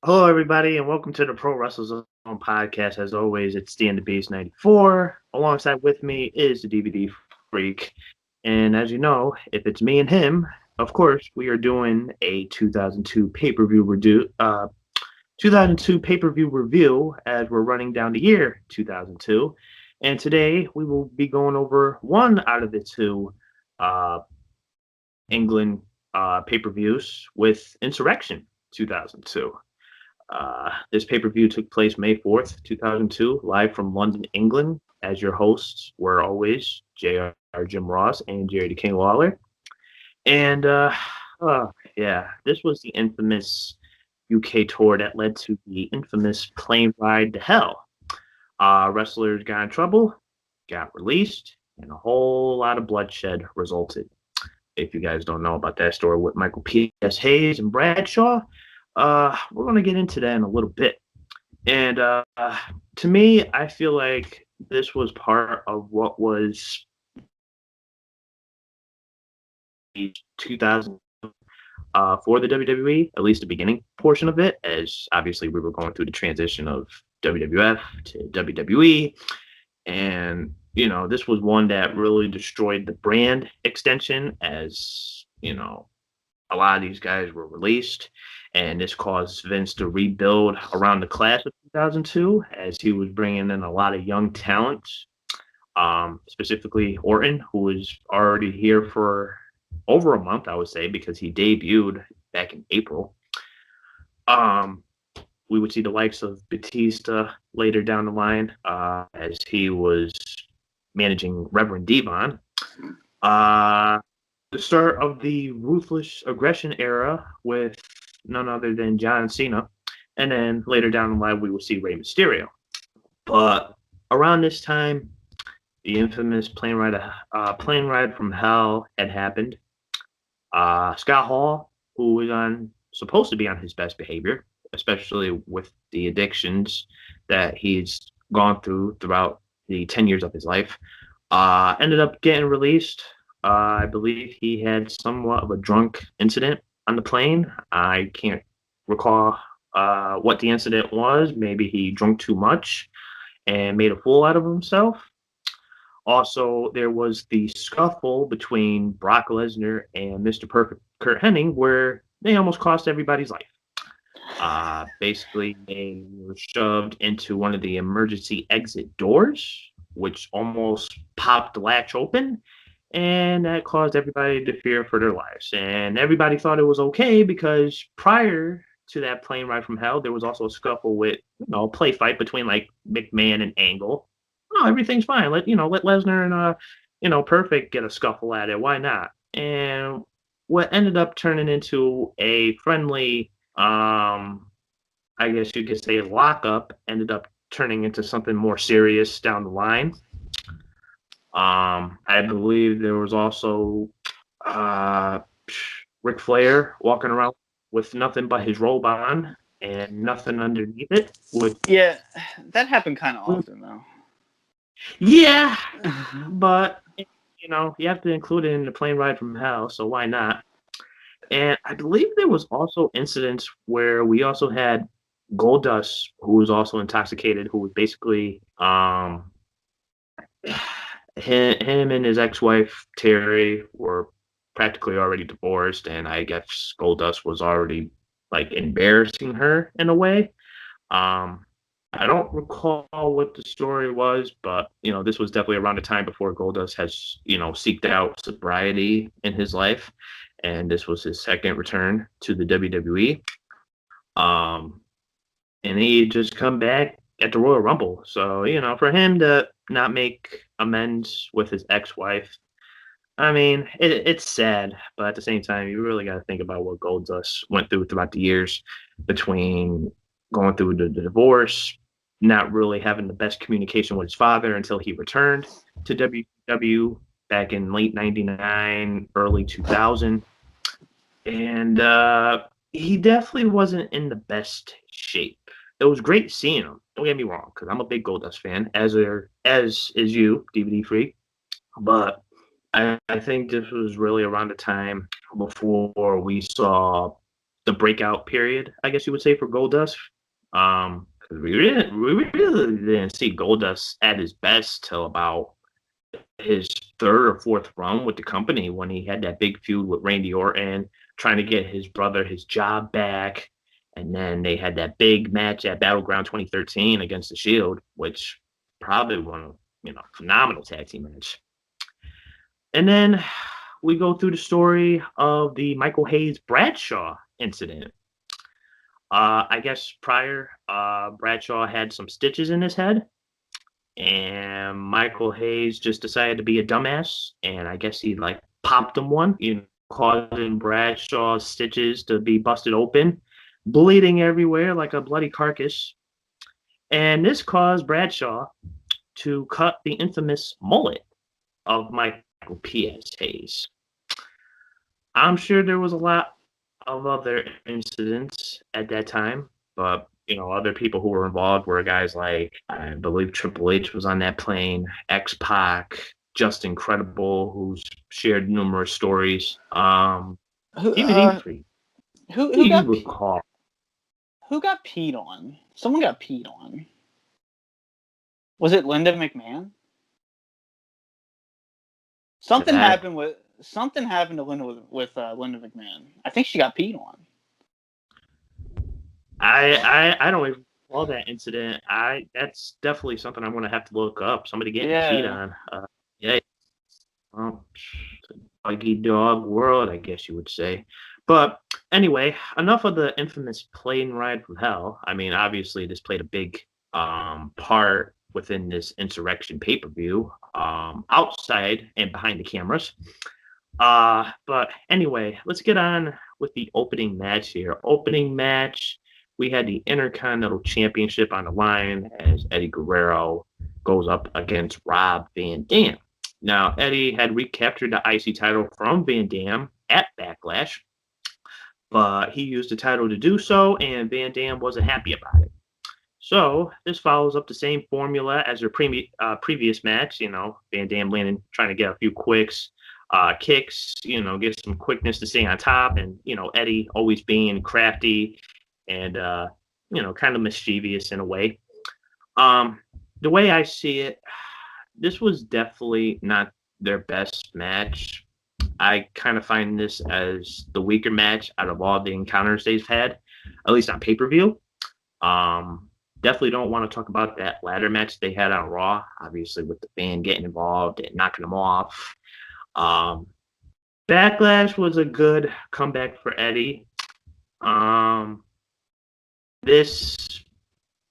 Hello, everybody, and welcome to the Pro Wrestle Zone podcast. As always, it's Dan the Beast 94. Alongside with me is the DVD Freak. And as you know, if it's me and him, of course, we are doing a 2002 pay-per-view review. 2002 pay-per-view review as we're running down the year 2002. And today we will be going over one out of the two uh, England pay-per-views with Insurrextion 2002. This pay per view took place May 4th, 2002, live from London, England. As your hosts were always JR Jim Ross and Jerry the King Lawler. And yeah, this was the infamous UK tour that led to the infamous plane ride to hell. Wrestlers got in trouble, got released, and a whole lot of bloodshed resulted. If you guys don't know about that story with Michael P.S. Hayes and Bradshaw, we're going to get into that in a little bit. And to me, I feel like this was part of what was 2000 for the WWE, at least the beginning portion of it, as obviously we were going through the transition of WWF to WWE. And, this was one that really destroyed the brand extension as, a lot of these guys were released, and this caused Vince to rebuild around the class of 2002 as he was bringing in a lot of young talent, specifically Orton, who was already here for over a month, I would say, because he debuted back in April. We would see the likes of Batista later down the line as he was managing Reverend Devon. The start of the ruthless aggression era with none other than John Cena. And then later down the line, we will see Rey Mysterio. But around this time, the infamous plane ride from hell had happened. Scott Hall, who was supposed to be on his best behavior, especially with the addictions that he's gone through throughout the 10 years of his life, ended up getting released. I believe he had somewhat of a drunk incident on the plane. I can't recall what the incident was. Maybe he drank too much and made a fool out of himself. Also, there was the scuffle between Brock Lesnar and Mr. Perfect Kurt Hennig, where they almost cost everybody's life. Basically, they were shoved into one of the emergency exit doors, which almost popped the latch open, and that caused everybody to fear for their lives. And everybody thought it was okay because prior to that plane ride from hell, there was also a scuffle with, a play fight between like McMahon and Angle. No, everything's fine. Let Lesnar and Perfect get a scuffle at it. Why not? And what ended up turning into a friendly, I guess you could say, lockup, ended up turning into something more serious down the line. I believe there was also Ric Flair walking around with nothing but his robe on and nothing underneath it. Yeah, that happened kind of often, though. Yeah, but you have to include it in the plane ride from hell, so why not? And I believe there was also incidents where we also had Goldust, who was also intoxicated, who was basically him and his ex-wife Terry were practically already divorced, and I guess Goldust was already like embarrassing her in a way. I don't recall what the story was, but this was definitely around the time before Goldust has seeked out sobriety in his life, and this was his second return to the WWE. And he just come back at the Royal Rumble. So, for him to not make amends with his ex-wife, I mean, it's sad, but at the same time, you really got to think about what Goldust went through throughout the years between going through the divorce, not really having the best communication with his father until he returned to WW back in late 99, early 2000. And he definitely wasn't in the best shape. It was great seeing him. Don't get me wrong, because I'm a big Goldust fan, as is you, DVD Freak. But I think this was really around the time before we saw the breakout period, I guess you would say, for Goldust. 'Cause we really didn't see Goldust at his best till about his third or fourth run with the company when he had that big feud with Randy Orton, trying to get his brother his job back. And then they had that big match at Battleground 2013 against the Shield, which probably one of phenomenal tag team match. And then we go through the story of the Michael Hayes Bradshaw incident. I guess prior, Bradshaw had some stitches in his head, and Michael Hayes just decided to be a dumbass, and I guess he like popped him one, causing Bradshaw's stitches to be busted open, bleeding everywhere like a bloody carcass. And this caused Bradshaw to cut the infamous mullet of Michael P.S. Hayes. I'm sure there was a lot of other incidents at that time, but other people who were involved were guys like, I believe Triple H was on that plane, X-Pac, Just Incredible, who's shared numerous stories. DVD free. Who got recall? Who got peed on? Someone got peed on. Was it Linda McMahon? Something happened to Linda with Linda McMahon. I think she got peed on. I don't even recall that incident. That's definitely something I'm gonna have to look up. Somebody getting peed on. Yeah. Well, doggy dog world, I guess you would say. But anyway, enough of the infamous plane ride from hell. I mean, obviously, this played a big part within this Insurrextion pay-per-view, outside and behind the cameras. But anyway, let's get on with the opening match here. Opening match, we had the Intercontinental Championship on the line as Eddie Guerrero goes up against Rob Van Dam. Now, Eddie had recaptured the IC title from Van Dam at Backlash, but he used the title to do so, and Van Dam wasn't happy about it. So this follows up the same formula as their previous match. Van Dam landing, trying to get a few kicks, get some quickness to stay on top, and Eddie always being crafty and kind of mischievous in a way. The way I see it, this was definitely not their best match. I kind of find this as the weaker match out of all the encounters they've had, at least on pay-per-view. Definitely don't want to talk about that ladder match they had on Raw, obviously with the fan getting involved and knocking them off. Backlash was a good comeback for Eddie. This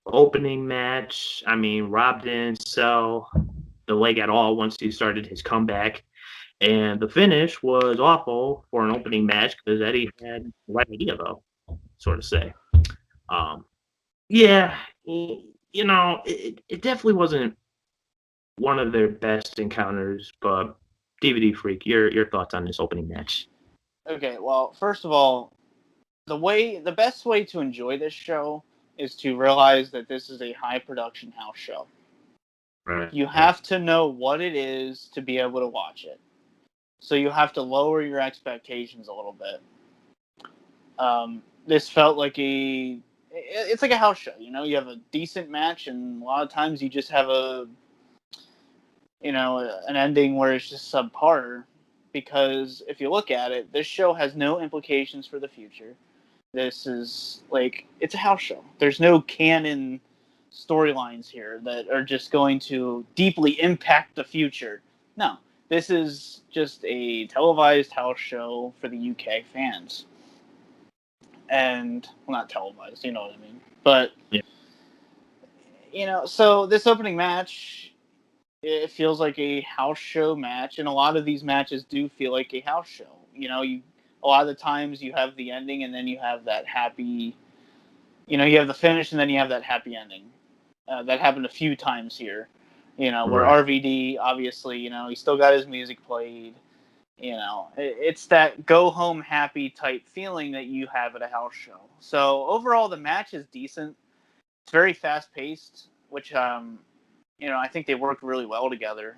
opening match, I mean, Rob didn't sell the leg at all once he started his comeback. And the finish was awful for an opening match because Eddie had the right idea, though, sort of say. It definitely wasn't one of their best encounters, but DVD Freak, your thoughts on this opening match? Okay, well, first of all, the best way to enjoy this show is to realize that this is a high production house show. Right. You have to know what it is to be able to watch it. So you have to lower your expectations a little bit. This felt like it's like a house show. You have a decent match, and a lot of times you just have an ending where it's just subpar. Because if you look at it, this show has no implications for the future. This is it's a house show. There's no canon storylines here that are just going to deeply impact the future. No, this is just a televised house show for the UK fans. And, well, not televised, you know what I mean. But, so this opening match, it feels like a house show match, and a lot of these matches do feel like a house show. A lot of the times you have the ending, and then you have that happy, you have the finish, and then you have that happy ending. That happened a few times here, where RVD, obviously, he still got his music played. It's that go home happy type feeling that you have at a house show. So overall, the match is decent. It's very fast paced, which, I think they worked really well together.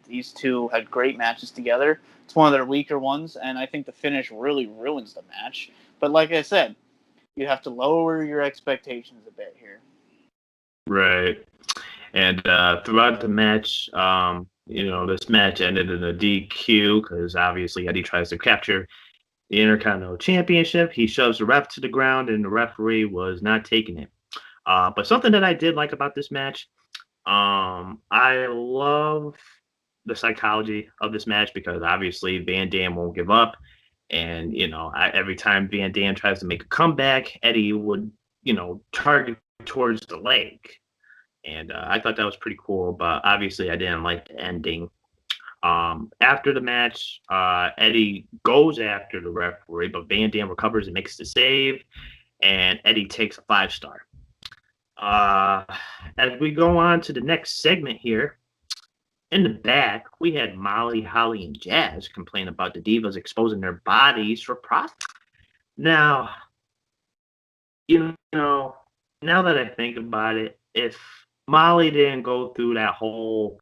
These two had great matches together. It's one of their weaker ones, and I think the finish really ruins the match. But like I said, you have to lower your expectations a bit here. Right. And throughout the match, this match ended in a DQ because obviously Eddie tries to capture the Intercontinental Championship. He shoves the ref to the ground, and the referee was not taking it. But something that I did like about this match, I love the psychology of this match because obviously Van Dam won't give up. And, every time Van Dam tries to make a comeback, Eddie would, target towards the leg. And I thought that was pretty cool, but obviously I didn't like the ending. After the match, Eddie goes after the referee, but Van Dam recovers and makes the save, and Eddie takes a 5-star. As we go on to the next segment here, in the back, we had Molly, Holly, and Jazz complain about the Divas exposing their bodies for profit. Now, now that I think about it, if Molly didn't go through that whole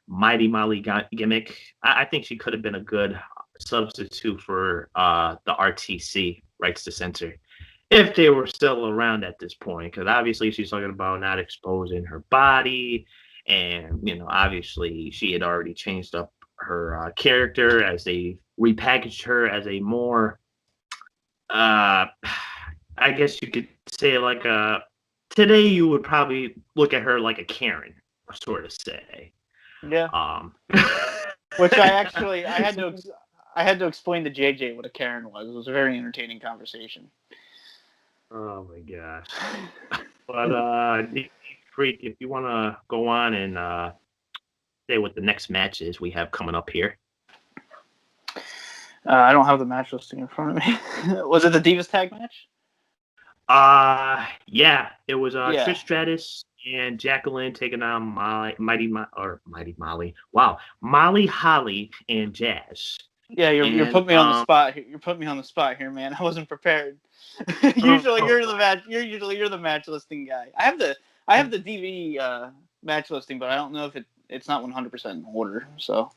Mighty Molly gimmick, I think she could have been a good substitute for the RTC, Rights to Censor, if they were still around at this point. Because obviously she's talking about not exposing her body. And, obviously she had already changed up her character as they repackaged her as a more, I guess you could say like today you would probably look at her like a Karen, sort of say. Yeah. Which I had to explain to JJ what a Karen was. It was a very entertaining conversation. Oh my gosh. But Freak, if you want to go on and say what the next match is we have coming up here. I don't have the match listing in front of me. Was it the Divas tag match? Yeah, it was Trish Stratus and Jacqueline taking on Mighty Molly. Wow, Molly, Holly, and Jazz. Yeah, you're putting me on the spot. You're putting me on the spot here, man. I wasn't prepared. Usually you're the match listing guy. I have the DV match listing, but I don't know if it's not 100% in order. So.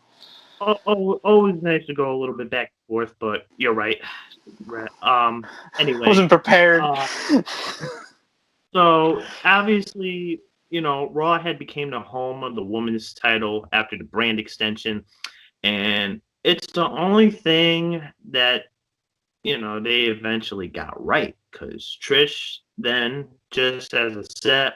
Always nice to go a little bit back and forth, but you're right. Anyway, wasn't prepared. So obviously, Raw had became the home of the women's title after the brand extension, and it's the only thing that they eventually got right, because Trish then, just as a set,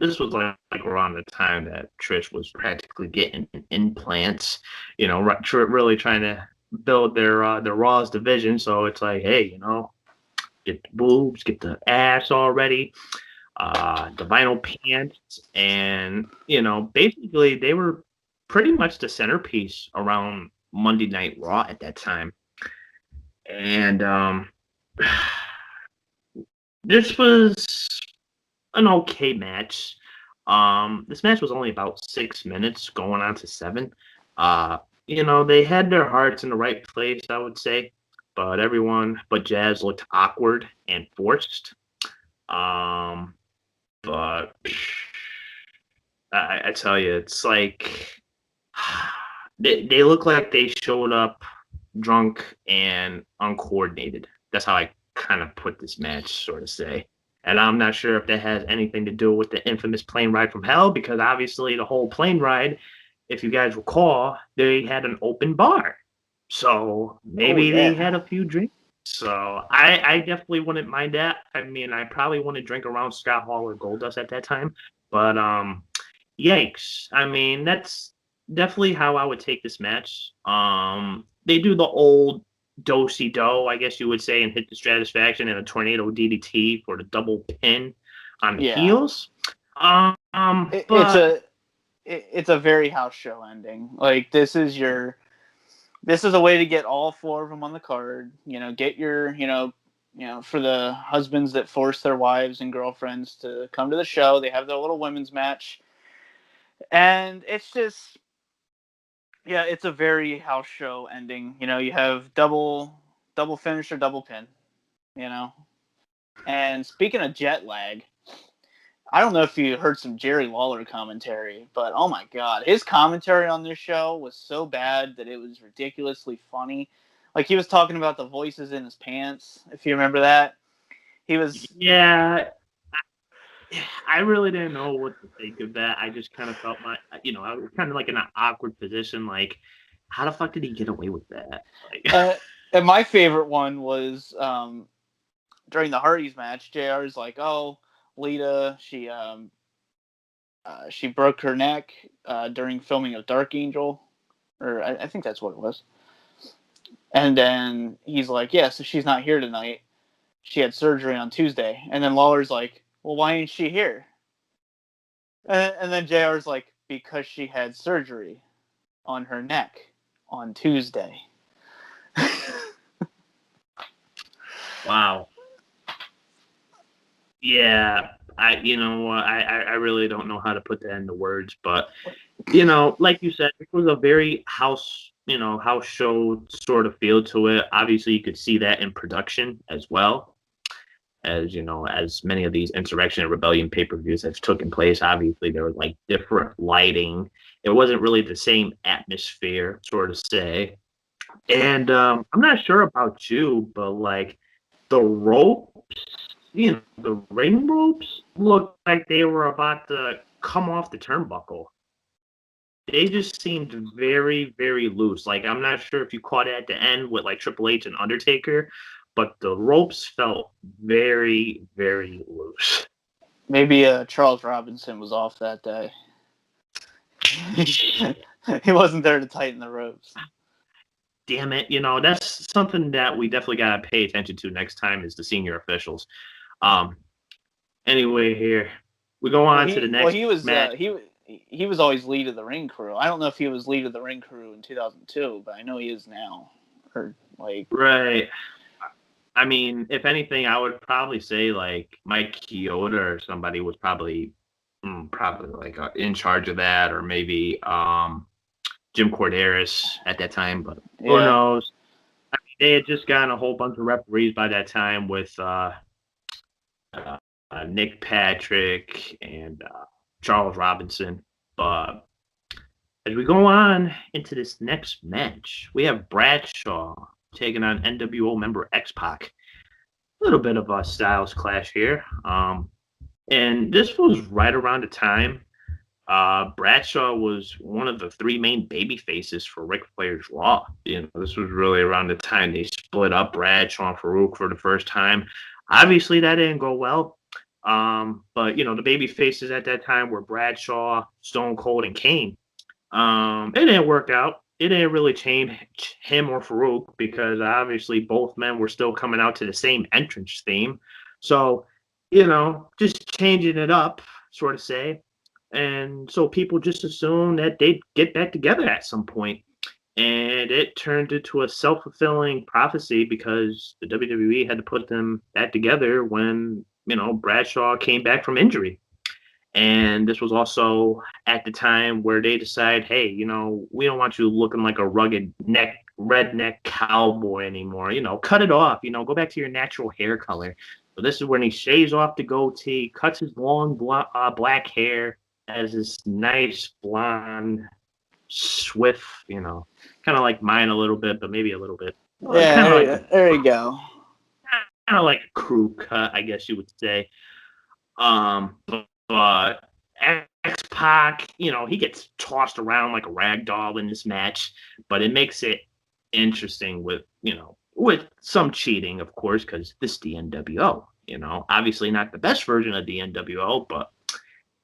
this was like around the time that Trish was practically getting implants, really trying to build their Raw's division. So it's like, hey, get the boobs, get the ass already, the vinyl pants, and basically they were pretty much the centerpiece around Monday Night Raw at that time. And this was an okay match. This match was only about 6 minutes, going on to 7. They had their hearts in the right place, I would say, but everyone but Jazz looked awkward and forced. But I tell you, it's like they look like they showed up drunk and uncoordinated. That's how I kind of put this match, sort of say. And I'm not sure if that has anything to do with the infamous plane ride from hell, because obviously the whole plane ride, if you guys recall, they had an open bar. So maybe they had a few drinks. So I definitely wouldn't mind that. I mean, I probably wouldn't drink around Scott Hall or Goldust at that time. But yikes. I mean, that's definitely how I would take this match. They do the old do-si-do, I guess you would say, and hit the Stratisfaction and a tornado DDT for the double pin on the heels. It's a very house show ending. Like, this is a way to get all 4 of them on the card. Get your for the husbands that force their wives and girlfriends to come to the show. They have their little women's match, and it's just. Yeah, it's a very house show ending. You have double finish or double pin. And speaking of jet lag, I don't know if you heard some Jerry Lawler commentary, but oh my god, his commentary on this show was so bad that it was ridiculously funny. Like, he was talking about the voices in his pants, if you remember that. He was. Yeah, I really didn't know what to think of that. I just kind of felt I was kind of like in an awkward position. Like, how the fuck did he get away with that? Like, And my favorite one was during the Hardys match. JR's like, "Oh, Lita, she broke her neck during filming of Dark Angel, or I think that's what it was." And then he's like, "Yeah, so she's not here tonight. She had surgery on Tuesday." And then Lawler's like, "Well, why ain't she here?" And then JR's like, "Because she had surgery on her neck on Tuesday." wow. Yeah, I really don't know how to put that into words, but like you said, it was a very house show sort of feel to it. Obviously, you could see that in production as well, as many of these Insurrextion and Rebellion pay-per-views have taken place. Obviously, there was like different lighting. It wasn't really the same atmosphere, sort of say. And I'm not sure about you, but like the ropes, the ring ropes looked like they were about to come off the turnbuckle. They just seemed very, very loose. Like, I'm not sure if you caught it at the end with like Triple H and Undertaker, but the ropes felt very, very loose. Maybe Charles Robinson was off that day. He wasn't there to tighten the ropes. Damn it. That's something that we definitely got to pay attention to next time is the senior officials. Anyway, here we go on to the next match. He was always lead of the ring crew. I don't know if he was lead of the ring crew in 2002, but I know he is now. Right. I mean, if anything, I would probably say like Mike Chioda or somebody was probably like in charge of that, or maybe Jim Corderas at that time, but who knows? I mean, they had just gotten a whole bunch of referees by that time with Nick Patrick and Charles Robinson. But as we go on into this next match, we have Bradshaw taking on NWO member X-Pac. A little bit of a styles clash here. And this was right around the time Bradshaw was one of the three main baby faces for Ric Flair's Raw. This was really around the time they split up Bradshaw and Farouk for the first time. Obviously, that didn't go well. But the baby faces at that time were Bradshaw, Stone Cold, and Kane. It didn't work out. It didn't really change him or Farouk because obviously both men were still coming out to the same entrance theme. So, just changing it up, sort of say. And so people just assumed that they'd get back together at some point. And it turned into a self-fulfilling prophecy because the WWE had to put them back together when, Bradshaw came back from injury. And this was also at the time where they decided, hey, we don't want you looking like a rugged redneck cowboy anymore. Cut it off. Go back to your natural hair color. So this is when he shaves off the goatee, cuts his long black hair, has this nice blonde, swift, kind of like mine a little bit, but maybe a little bit. Yeah, there you go. Kind of like a crew cut, I guess you would say. But X-Pac, he gets tossed around like a rag doll in this match, but it makes it interesting with some cheating, of course, because this is the NWO. Obviously not the best version of the NWO, but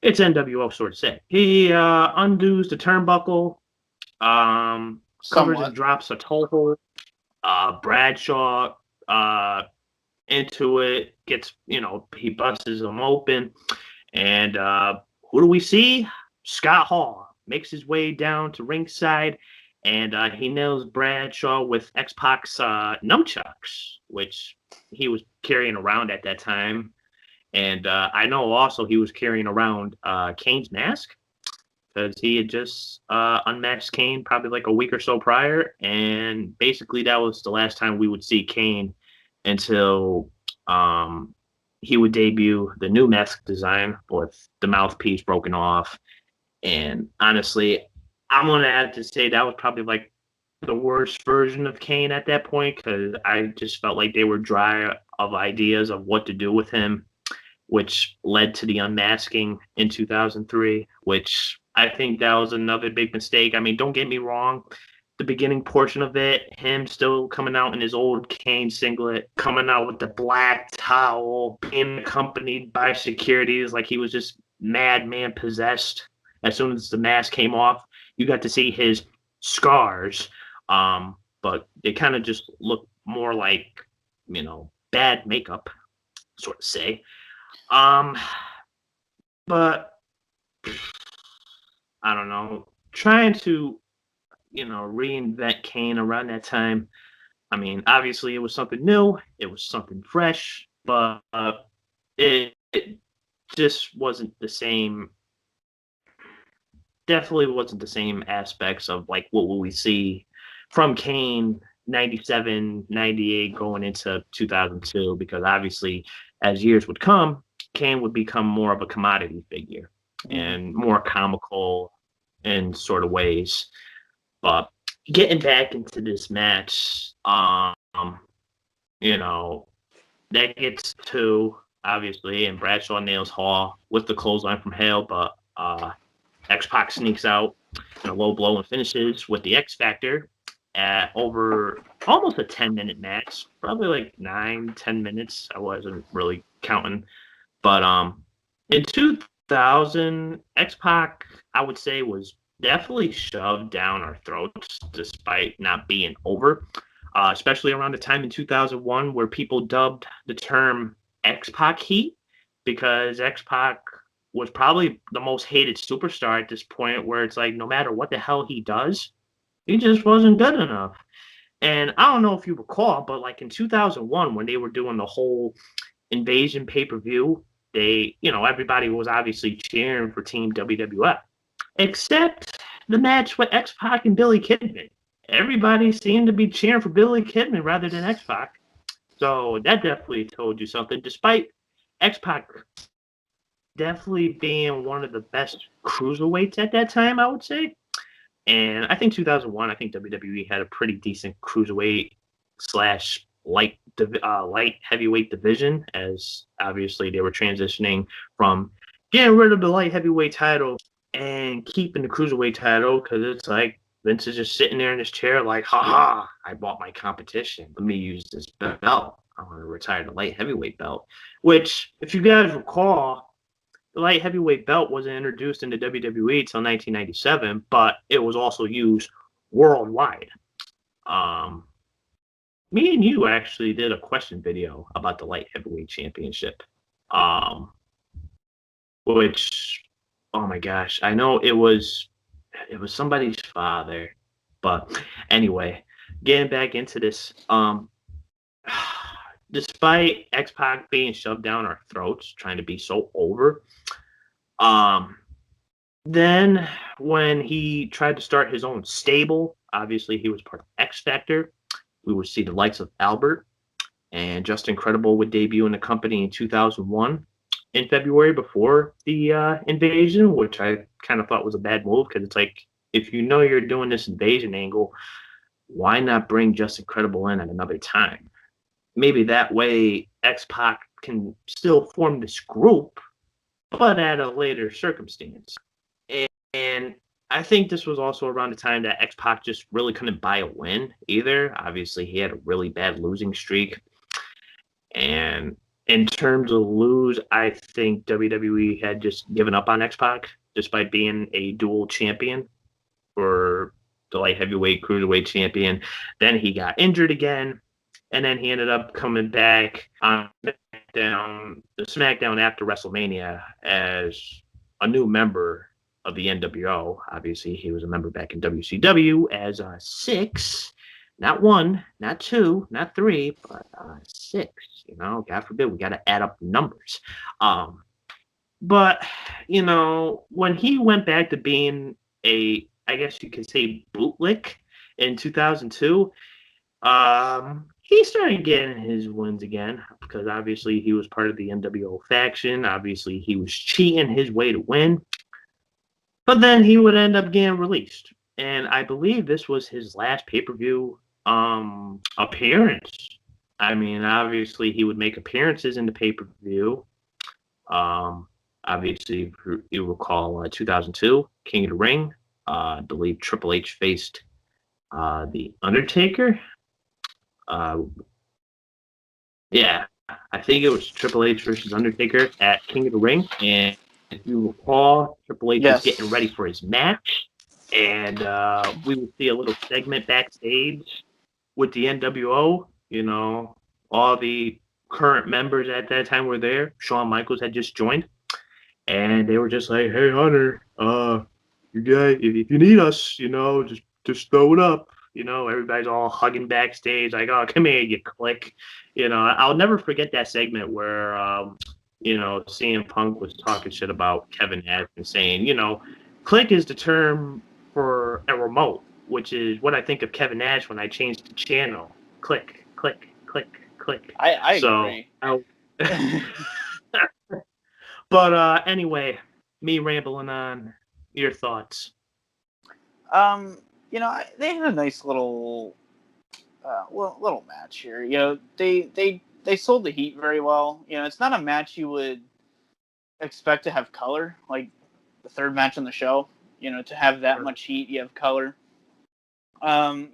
it's NWO, sort of say. He undoes the turnbuckle, covers and drops a toe hold. Bradshaw into it, gets, he busts him open. And who do we see? Scott Hall makes his way down to ringside, and he nails Bradshaw with X-Pac's nunchucks, which he was carrying around at that time. And I know also he was carrying around Kane's mask because he had just unmasked Kane probably like a week or so prior. And basically that was the last time we would see Kane until he would debut the new mask design with the mouthpiece broken off. And honestly, I'm going to have to say that was probably like the worst version of Kane at that point because I just felt like they were dry of ideas of what to do with him, which led to the unmasking in 2003, which I think that was another big mistake. I mean, don't get me wrong. The beginning portion of it, him still coming out in his old Kane singlet, coming out with the black towel, being accompanied by securities like he was just madman possessed. As soon as the mask came off, you got to see his scars, but they kind of just look more like, bad makeup, sort of say. But I don't know, trying to, reinvent Kane around that time. I mean, obviously it was something new, it was something fresh, but it just wasn't the same. Definitely wasn't the same aspects of like what will we see from Kane 97, 98 going into 2002, because obviously as years would come, Kane would become more of a commodity figure and more comical in sort of ways. But getting back into this match, that gets to obviously, and Bradshaw nails Hall with the clothesline from Hale, but X-Pac sneaks out in a low blow and finishes with the X Factor at over almost a 10-minute match, probably like 9-10 minutes. I wasn't really counting, but in 2000, X-Pac, I would say, was definitely shoved down our throats despite not being over, especially around the time in 2001 where people dubbed the term X-Pac heat, because X-Pac was probably the most hated superstar at this point, where it's like no matter what the hell he does, he just wasn't good enough. And I don't know if you recall, but like in 2001 when they were doing the whole Invasion pay-per-view, everybody was obviously cheering for Team WWF, except the match with X-Pac and Billy Kidman. Everybody seemed to be cheering for Billy Kidman rather than X-Pac. So that definitely told you something, despite X-Pac definitely being one of the best cruiserweights at that time, I would say. And I think 2001, I think WWE had a pretty decent cruiserweight slash light heavyweight division, as obviously they were transitioning from getting rid of the light heavyweight title and keeping the cruiserweight title, because it's like Vince is just sitting there in his chair like, haha, I bought my competition. Let me use this belt. I want to retire the light heavyweight belt, which, if you guys recall, the light heavyweight belt wasn't introduced into WWE until 1997, but it was also used worldwide. Me and you actually did a question video about the light heavyweight championship, which, oh my gosh, I know it was somebody's father, but anyway, getting back into this, despite X-Pac being shoved down our throats, trying to be so over, then when he tried to start his own stable, obviously he was part of X Factor. We would see the likes of Albert, and Justin Credible would debut in the company in 2001 in February before the invasion, which I kind of thought was a bad move, because it's like, if you know you're doing this invasion angle, why not bring Justin Credible in at another time? Maybe that way X-Pac can still form this group, but at a later circumstance. And I think this was also around the time that X-Pac just really couldn't buy a win either. Obviously, he had a really bad losing streak. And in terms of lose, I think WWE had just given up on X-Pac, despite being a dual champion for the light heavyweight, cruiserweight champion. Then he got injured again, and then he ended up coming back on SmackDown after WrestleMania as a new member of the NWO. Obviously, he was a member back in WCW as 6, not 1, not 2, not 3, but 6. God forbid, we got to add up numbers. But when he went back to being I guess you could say, bootlick in 2002, he started getting his wins again, because obviously he was part of the NWO faction. Obviously, he was cheating his way to win. But then he would end up getting released. and I believe this was his last pay-per-view appearance. I mean, obviously he would make appearances in the pay-per-view. Obviously, you recall 2002, King of the Ring. I believe Triple H faced the Undertaker. Yeah, I think it was Triple H versus Undertaker at King of the Ring. And if you recall, Triple H was getting ready for his match. And we would see a little segment backstage with the NWO. You know, all the current members at that time were there. Shawn Michaels had just joined. And they were just like, "Hey, Hunter, you guys, if you need us, you know, just throw it up." You know, everybody's all hugging backstage, like, "Oh, come here, you Click." You know, I'll never forget that segment where, you know, CM Punk was talking shit about Kevin Nash and saying, you know, Click is the term for a remote, which is what I think of Kevin Nash when I change the channel. Click, click, click, click. I agree. But anyway, me rambling on. Your thoughts? You know, they had a nice little little match here. You know, they sold the heat very well. You know, it's not a match you would expect to have color, like the third match on the show. You know, to have that much heat, you have color. You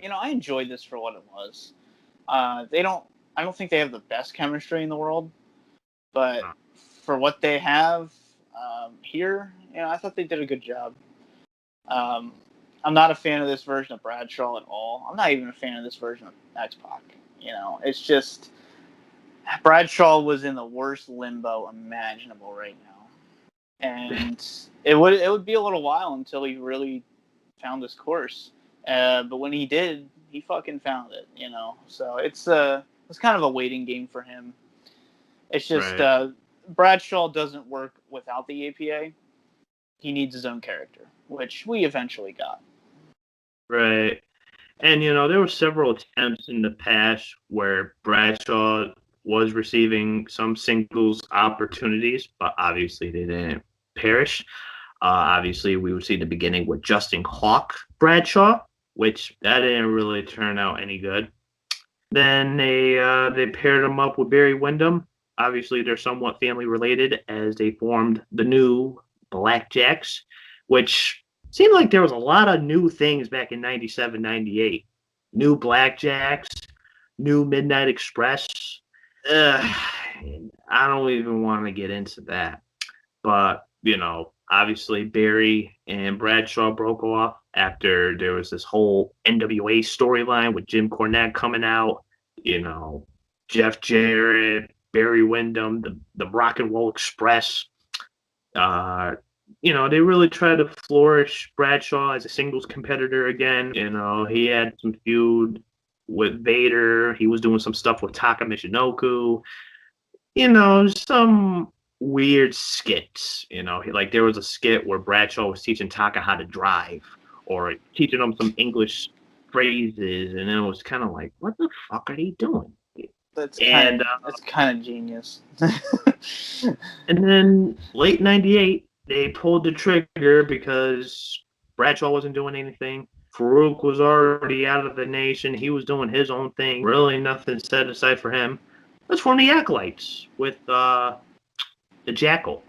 know, I enjoyed this for what it was. I don't think they have the best chemistry in the world, but for what they have here, you know, I thought they did a good job. I'm not a fan of this version of Bradshaw at all. I'm not even a fan of this version of X-Pac. You know, it's just Bradshaw was in the worst limbo imaginable right now, and it would be a little while until he really found this course. But when he did, he fucking found it. You know, so it's kind of a waiting game for him. It's just Bradshaw doesn't work without the APA. He needs his own character, which we eventually got. Right. And, you know, there were several attempts in the past where Bradshaw was receiving some singles opportunities, but obviously they didn't perish. Obviously, we would see the beginning with Justin Hawk Bradshaw, which that didn't really turn out any good. Then they paired him up with Barry Windham. Obviously, they're somewhat family related as they formed the new Blackjacks, which seemed like there was a lot of new things back in 97, 98. New Blackjacks, new Midnight Express. I don't even want to get into that. But, you know, obviously Barry and Bradshaw broke off after there was this whole NWA storyline with Jim Cornette coming out, you know, Jeff Jarrett, Barry Windham, the Rock and Roll Express. You know, they really tried to flourish Bradshaw as a singles competitor again. You know, he had some feud with Vader. He was doing some stuff with Taka Michinoku. You know, some weird skits. You know, like there was a skit where Bradshaw was teaching Taka how to drive or teaching him some English phrases, and it was kind of like, what the fuck are they doing? That's kind of genius. And then late '98, they pulled the trigger because Bradshaw wasn't doing anything. Farouk was already out of the nation. He was doing his own thing. Really nothing set aside for him. Let's form the Acolytes with the Jackal.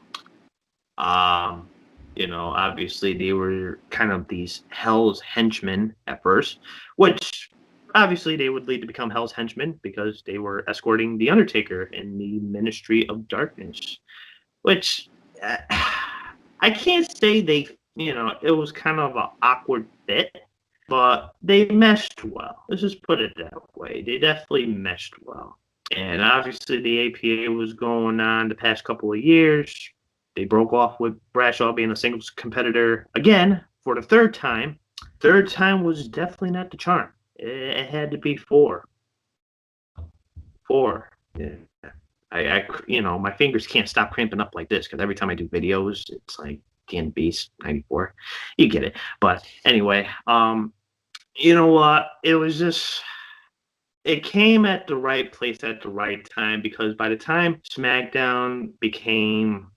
You know, obviously they were kind of these Hell's henchmen at first, which obviously they would lead to become Hell's henchmen because they were escorting the Undertaker in the Ministry of Darkness, which I can't say they, you know, it was kind of an awkward fit, but they meshed well. Let's just put it that way. They definitely meshed well. And obviously the APA was going on the past couple of years. They broke off with Bradshaw being a singles competitor again for the third time. Third time was definitely not the charm. It had to be 4. 4. Yeah. I you know, my fingers can't stop cramping up like this because every time I do videos, it's like Dan Beast 94. You get it. But anyway, you know what? It was just, it came at the right place at the right time because by the time SmackDown became,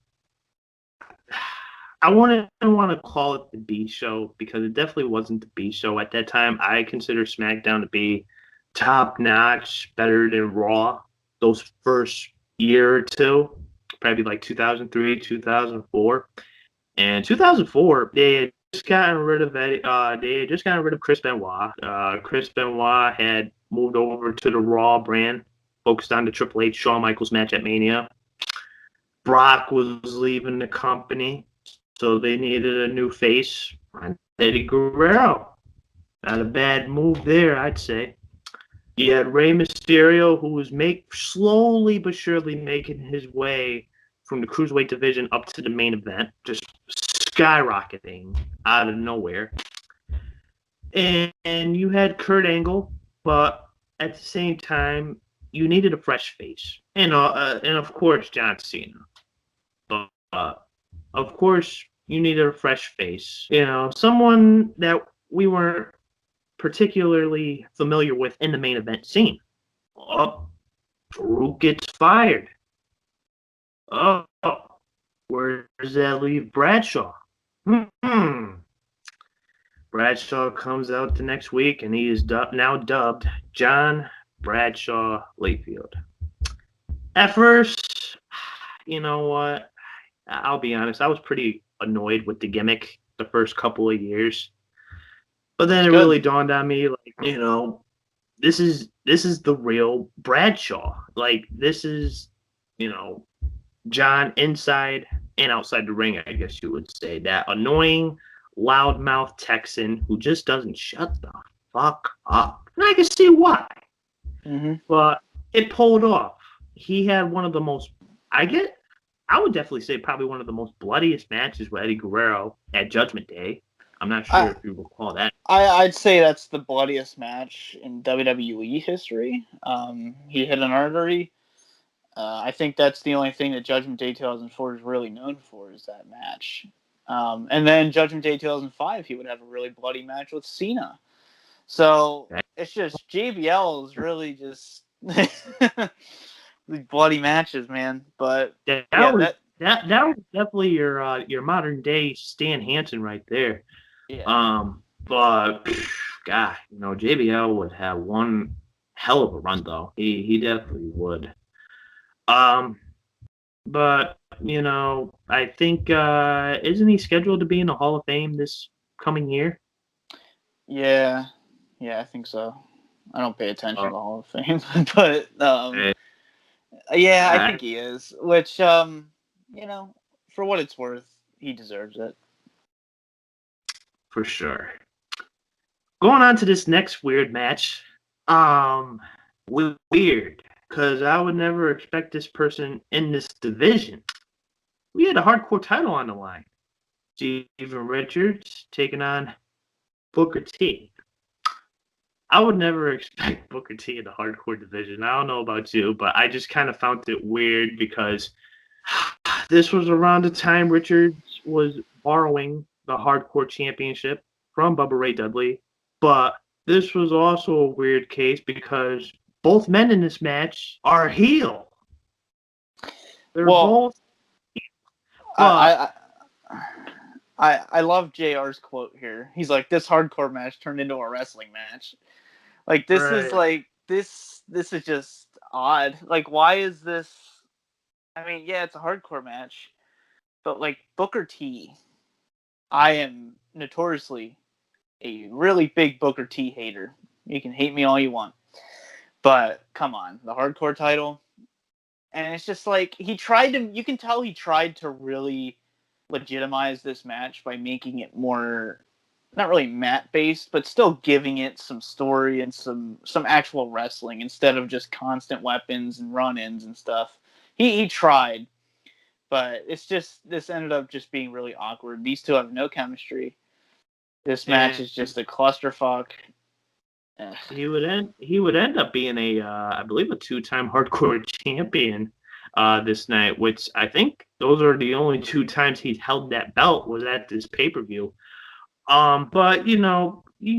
I wouldn't want to call it the B show because it definitely wasn't the B show at that time. I consider SmackDown to be top notch, better than Raw. Those first year or two, probably like 2003, 2004, and 2004 they had just gotten rid of they had just gotten rid of Chris Benoit. Chris Benoit had moved over to the Raw brand, focused on the Triple H Shawn Michaels match at Mania. Brock was leaving the company. So they needed a new face. Eddie Guerrero. Not a bad move there, I'd say. You had Rey Mysterio, who was slowly but surely making his way from the cruiserweight division up to the main event, just skyrocketing out of nowhere. And you had Kurt Angle, but at the same time, you needed a fresh face, and of course John Cena. But of course, you needed a fresh face. Someone that we weren't particularly familiar with in the main event scene. Oh, Farouk gets fired. Oh, where does that leave Bradshaw? Bradshaw comes out the next week, and he is now dubbed John Bradshaw Layfield. At first, you know what? I'll be honest, I was pretty annoyed with the gimmick the first couple of years. But then it really dawned on me, like, this is the real Bradshaw. Like, this is, John inside and outside the ring, I guess you would say. That annoying, loudmouth Texan who just doesn't shut the fuck up. And I can see why. Mm-hmm. But it pulled off. He had one of the most, I would definitely say probably one of the most bloodiest matches with Eddie Guerrero at Judgment Day. I'm not sure if you recall that. I'd say that's the bloodiest match in WWE history. He hit an artery. I think that's the only thing that Judgment Day 2004 is really known for is that match. And then Judgment Day 2005, he would have a really bloody match with Cena. So it's just JBL is really just these bloody matches, man. But that was definitely your modern day Stan Hansen right there. Yeah. But God, JBL would have one hell of a run though. He definitely would. But I think isn't he scheduled to be in the Hall of Fame this coming year? Yeah, I think so. I don't pay attention to the Hall of Fame, but yeah, I think he is. Which for what it's worth, he deserves it. For sure. Going on to this next weird match. Weird. Because I would never expect this person in this division. We had a hardcore title on the line. Steven Richards taking on Booker T. I would never expect Booker T in the hardcore division. I don't know about you, but I just kind of found it weird because this was around the time Richards was borrowing the hardcore championship from Bubba Ray Dudley. But this was also a weird case because both men in this match are heel. They're both heel. I love JR's quote here. He's like, this hardcore match turned into a wrestling match. Like, this is like, this is just odd. Like, why is this? I mean, yeah, it's a hardcore match. But, like, Booker T, I am notoriously a really big Booker T hater. You can hate me all you want. But, come on, the hardcore title. And it's just like, you can tell he tried to really legitimize this match by making it more, not really mat-based, but still giving it some story and some actual wrestling instead of just constant weapons and run-ins and stuff. He tried, but this ended up just being really awkward. These two have no chemistry. This match is just a clusterfuck. He would end up being I believe a 2-time hardcore champion this night, which I think those are the only 2 times he's held that belt was at this pay-per-view. But you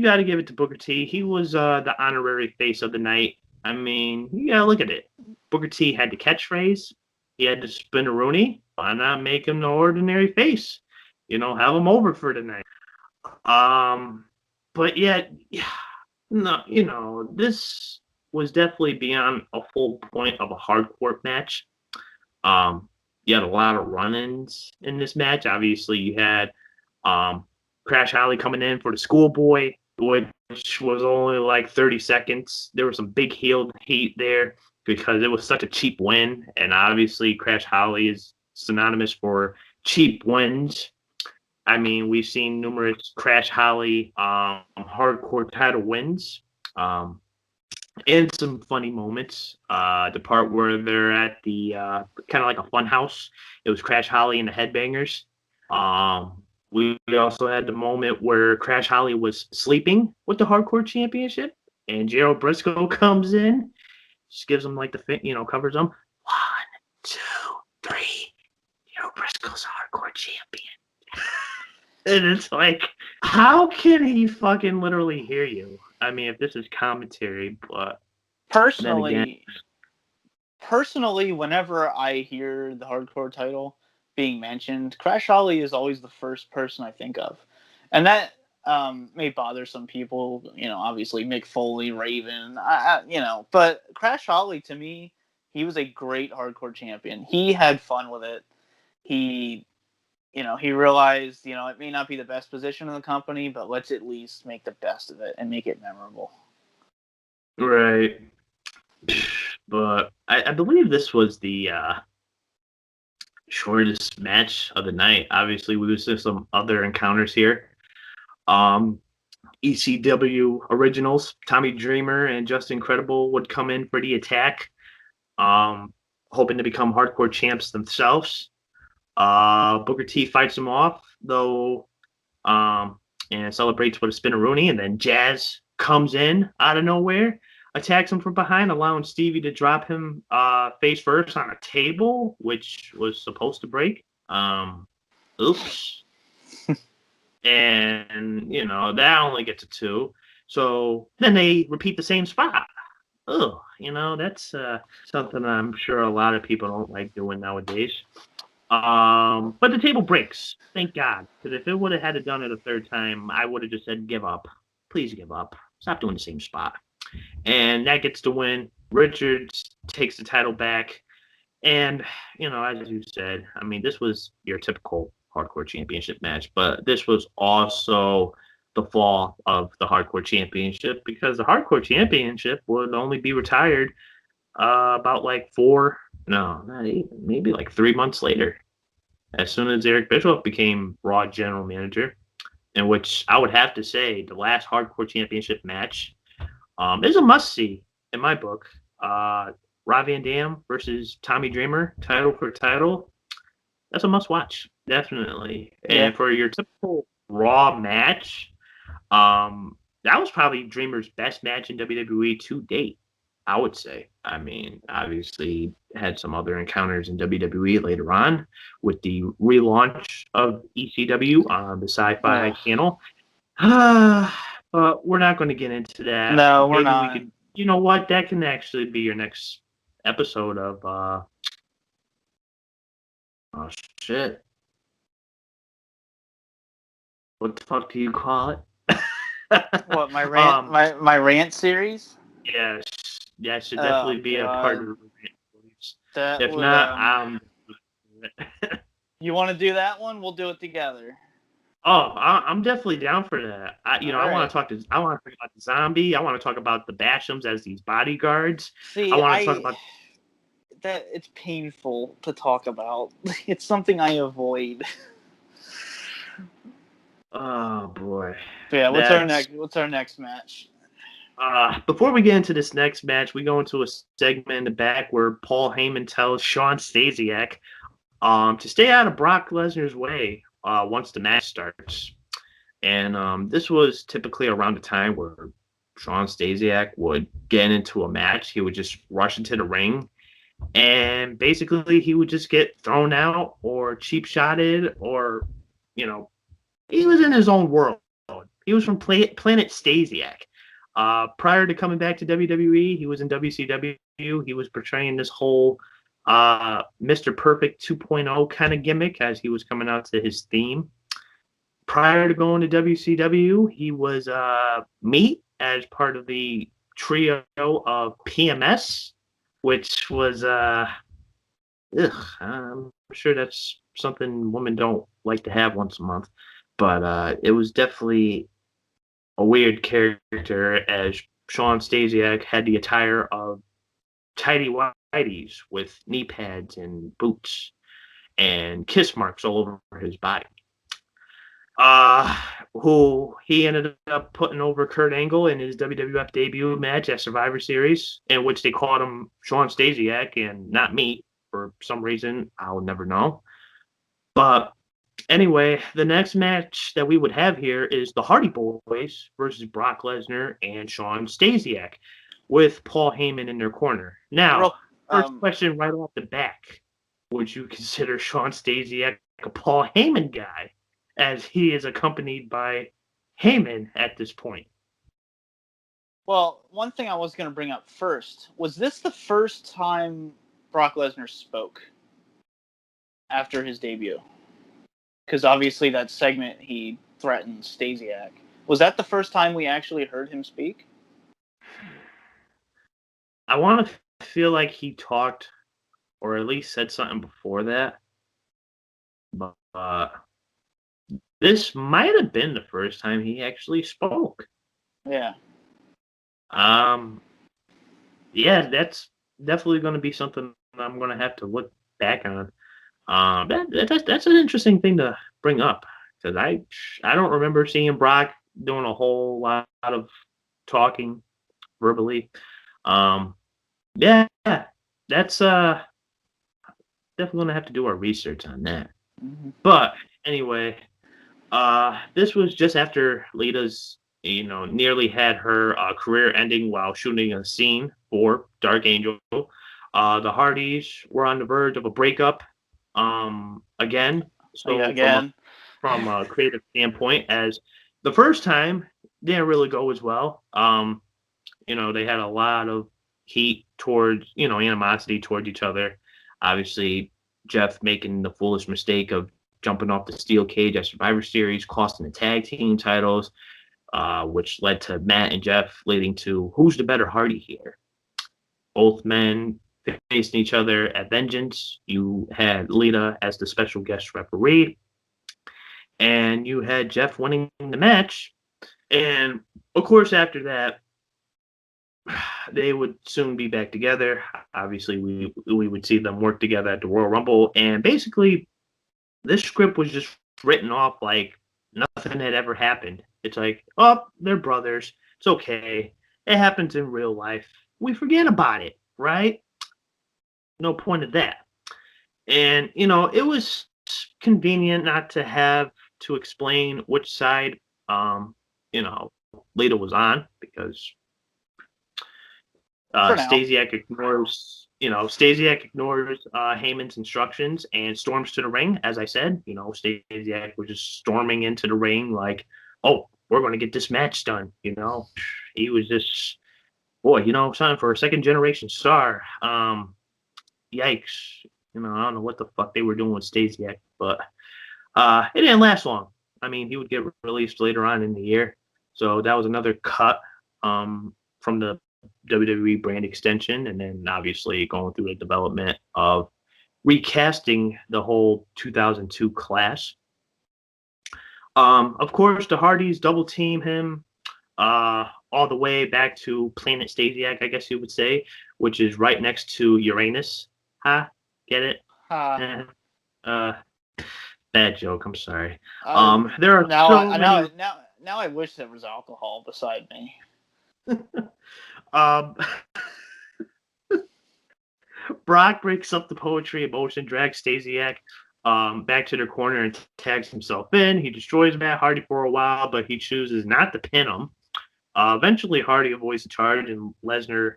got to give it to Booker T. He was the honorary face of the night. I mean, you got to look at it. Booker T had the catchphrase. He had the spin-a-rooney. Why not make him the ordinary face? have him over for tonight. But yet, no, this was definitely beyond a full point of a hardcore match. You had a lot of run-ins in this match. Obviously, you had Crash Holly coming in for the schoolboy, which was only like 30 seconds. There was some big heel heat there because it was such a cheap win, and obviously Crash Holly is synonymous for cheap wins. I mean, we've seen numerous Crash Holly hardcore title wins. And some funny moments. The part where they're at the kind of like a fun house. It was Crash Holly and the Headbangers. We also had the moment where Crash Holly was sleeping with the Hardcore Championship, and Gerald Briscoe comes in, just gives him like the covers him. 1, 2, 3. Gerald Briscoe's Hardcore Champion. And it's like, how can he fucking literally hear you? I mean, if this is commentary, but personally, whenever I hear the hardcore title being mentioned, Crash Holly is always the first person I think of, and that may bother some people. Obviously Mick Foley, Raven, but Crash Holly, to me, he was a great hardcore champion. He had fun with it. He realized, it may not be the best position in the company, but let's at least make the best of it and make it memorable. Right. But I believe this was the shortest match of the night. Obviously, we see some other encounters here. ECW originals, Tommy Dreamer and Justin Credible would come in for the attack, hoping to become hardcore champs themselves. Booker T fights him off, though, and celebrates with a spinneroonie, and then Jazz comes in out of nowhere, attacks him from behind, allowing Stevie to drop him face first on a table, which was supposed to break. Oops. And, that only gets a 2. So then they repeat the same spot. Oh, that's something I'm sure a lot of people don't like doing nowadays. But the table breaks, thank God. Because if it would have had it done it a third time, I would have just said, give up. Please give up. Stop doing the same spot. And that gets the win. Richards takes the title back. And, as you said, I mean, this was your typical hardcore championship match. But this was also the fall of the hardcore championship, because the hardcore championship would only be retired about like maybe like 3 months later, as soon as Eric Bischoff became Raw general manager, in which I would have to say the last hardcore championship match is a must-see in my book. Rob Van Dam versus Tommy Dreamer, title for title. That's a must-watch, definitely. Yeah. And for your typical Raw match, that was probably Dreamer's best match in WWE to date, I would say. I mean, obviously had some other encounters in WWE later on with the relaunch of ECW on the Sci-Fi channel. But we're not going to get into that. No, we're not. You know what? That can actually be your next episode of oh shit. What the fuck do you call it? What, my rant my rant series? Yes. Yeah, it should definitely be a part of the rant. If not, you want to do that one? We'll do it together. Oh, I'm definitely down for that. I want to talk about the Zombie. I want to talk about the Bashams as these bodyguards. See, I want to talk about that. It's painful to talk about. It's something I avoid. Oh boy. Yeah, what's our next match? Before we get into this next match, we go into a segment in the back where Paul Heyman tells Shawn Stasiak to stay out of Brock Lesnar's way once the match starts. And this was typically around the time where Shawn Stasiak would get into a match. He would just rush into the ring, and basically he would just get thrown out or cheap shotted, or, he was in his own world. He was from Planet Stasiak. Prior to coming back to WWE, he was in WCW. He was portraying this whole Mr. Perfect 2.0 kind of gimmick as he was coming out to his theme. prior to going to WCW, he was Meat as part of the trio of PMS, which was I'm sure that's something women don't like to have once a month, but it was definitely a weird character as Sean Stasiak had the attire of tidy whities with knee pads and boots and kiss marks all over his body. Who he ended up putting over Kurt Angle in his WWF debut match at Survivor Series, in which they called him Sean Stasiak and not me for some reason. I'll never know. But anyway, the next match that we would have here is the Hardy Boys versus Brock Lesnar and Sean Stasiak with Paul Heyman in their corner. Now, first question right off the back. Would you consider Sean Stasiak a Paul Heyman guy, as he is accompanied by Heyman at this point? Well, one thing I was going to bring up first, was this the first time Brock Lesnar spoke after his debut? Because obviously that segment he threatened Stasiak. Was that the first time we actually heard him speak? I want to feel like he talked, or at least said something before that. But this might have been the first time he actually spoke. Yeah. Yeah, that's definitely going to be something I'm going to have to look back on. That's an interesting thing to bring up, because I don't remember seeing Brock doing a whole lot of talking verbally. Yeah, that's definitely going to have to do our research on that. Mm-hmm. But anyway, this was just after Lita's, nearly had her career ending while shooting a scene for Dark Angel. The Hardys were on the verge of a breakup again. So again. From a creative standpoint, as the first time didn't really go as well. They had a lot of heat towards, animosity towards each other. Obviously, Jeff making the foolish mistake of jumping off the steel cage at Survivor Series, costing the tag team titles, which led to Matt and Jeff leading to who's the better Hardy here. Both men facing each other at Vengeance. You had Lita as the special guest referee, and you had Jeff winning the match. And of course, after that, they would soon be back together. Obviously, we would see them work together at the Royal Rumble, and basically, this script was just written off like nothing had ever happened. It's like, oh, they're brothers. It's okay. It happens in real life. We forget about it, right? No point of that. And, it was convenient not to have to explain which side, Lita was on, because Stasiak ignores Heyman's instructions and storms to the ring. As I said, Stasiak was just storming into the ring like, oh, we're going to get this match done. He was just, boy, something for a second generation star. Yikes. I don't know what the fuck they were doing with Stasiak, but it didn't last long. I mean, he would get released later on in the year. So that was another cut from the WWE brand extension, and then obviously going through the development of recasting the whole 2002 class. Of course, the Hardys double team him all the way back to Planet Stasiak, I guess you would say, which is right next to Uranus. Get it? Bad joke. I'm sorry. There are now I wish there was alcohol beside me. Brock breaks up the poetry emotion, drags Stasiak back to their corner and tags himself in. He destroys Matt Hardy for a while, but he chooses not to pin him. Eventually, Hardy avoids the charge, and Lesnar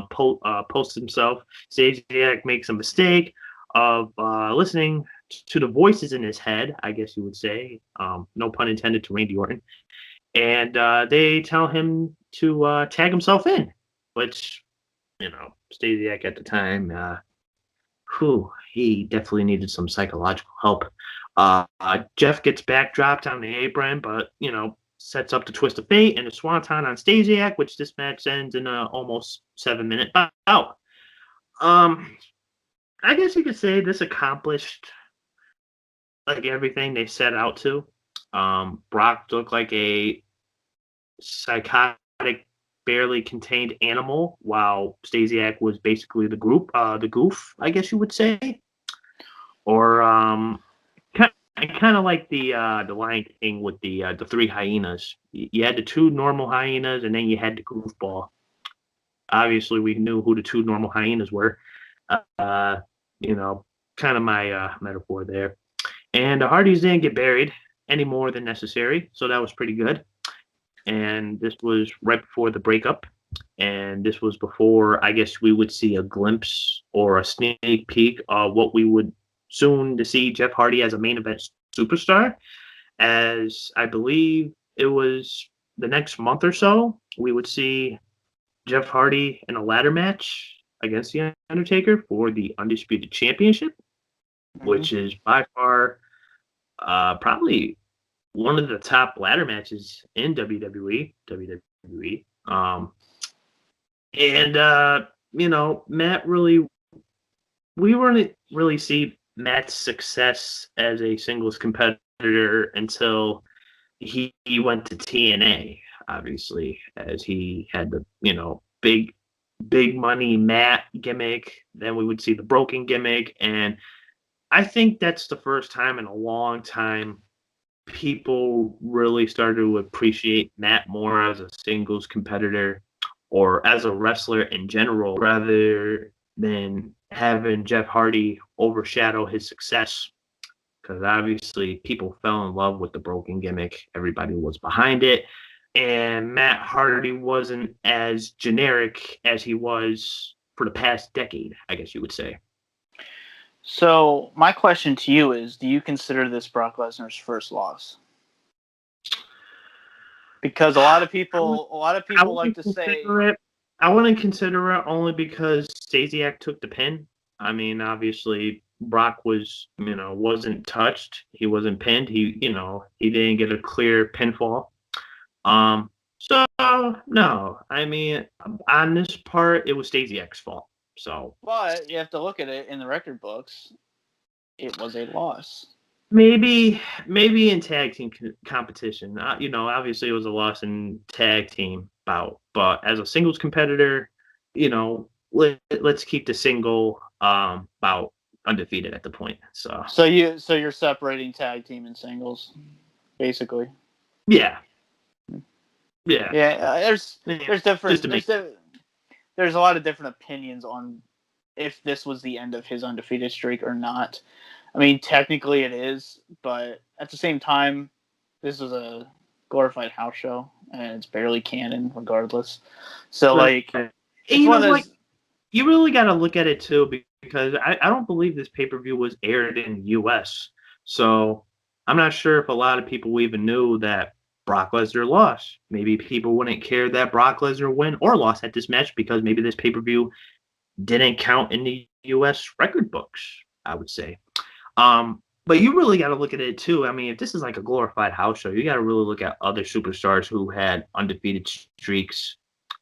posts himself. Stasiak makes a mistake of listening to the voices in his head, I guess you would say. No pun intended to Randy Orton. And they tell him to tag himself in, which, Stasiak at the time, he definitely needed some psychological help. Jeff gets backdropped on the apron, but sets up the twist of fate and a swanton on Stasiak, which this match ends in a almost 7-minute bout. I guess you could say this accomplished like everything they set out to. Brock looked like a psychotic, barely contained animal, while Stasiak was basically the goof, I guess you would say. Or kind of like the Lion King with the 3 hyenas. You had the 2 normal hyenas, and then you had the goofball. Obviously, we knew who the 2 normal hyenas were. Kind of my metaphor there. And the Hardys didn't get buried any more than necessary, so that was pretty good. And this was right before the breakup. And this was before, I guess, we would see a glimpse or a sneak peek of what we would soon to see Jeff Hardy as a main event superstar. As I believe it was the next month or so, we would see Jeff Hardy in a ladder match against The Undertaker for the Undisputed Championship, which is by far probably one of the top ladder matches in WWE. Matt we weren't really see Matt's success as a singles competitor until he went to TNA, obviously, as he had the, big money Matt gimmick. Then we would see the broken gimmick. And I think that's the first time in a long time people really started to appreciate Matt more as a singles competitor or as a wrestler in general, rather than having Jeff Hardy overshadow his success. Because obviously people fell in love with the broken gimmick. Everybody was behind it. And Matt Hardy wasn't as generic as he was for the past decade, I guess you would say. So my question to you is, do you consider this Brock Lesnar's first loss? Because a lot of people like to say it. I wouldn't consider it only because Stasiak took the pin. I mean, obviously Brock wasn't touched. He wasn't pinned. He didn't get a clear pinfall. So no, I mean, on this part, it was Stasiak's fault. So, but you have to look at it in the record books. It was a loss. Maybe in tag team competition. Obviously it was a loss in tag team bout, but as a singles competitor, let's keep the single bout undefeated at the point. So you're separating tag team and singles, basically. Yeah. There's a lot of different opinions on if this was the end of his undefeated streak or not. I mean, technically it is, but at the same time, this is a glorified house show, and it's barely canon regardless. So, you really got to look at it, too, because I don't believe this pay-per-view was aired in the U.S., so I'm not sure if a lot of people even knew that Brock Lesnar lost. Maybe people wouldn't care that Brock Lesnar win or lost at this match because maybe this pay-per-view didn't count in the U.S. record books, I would say. But you really got to look at it too. I mean, if this is like a glorified house show, you got to really look at other superstars who had undefeated streaks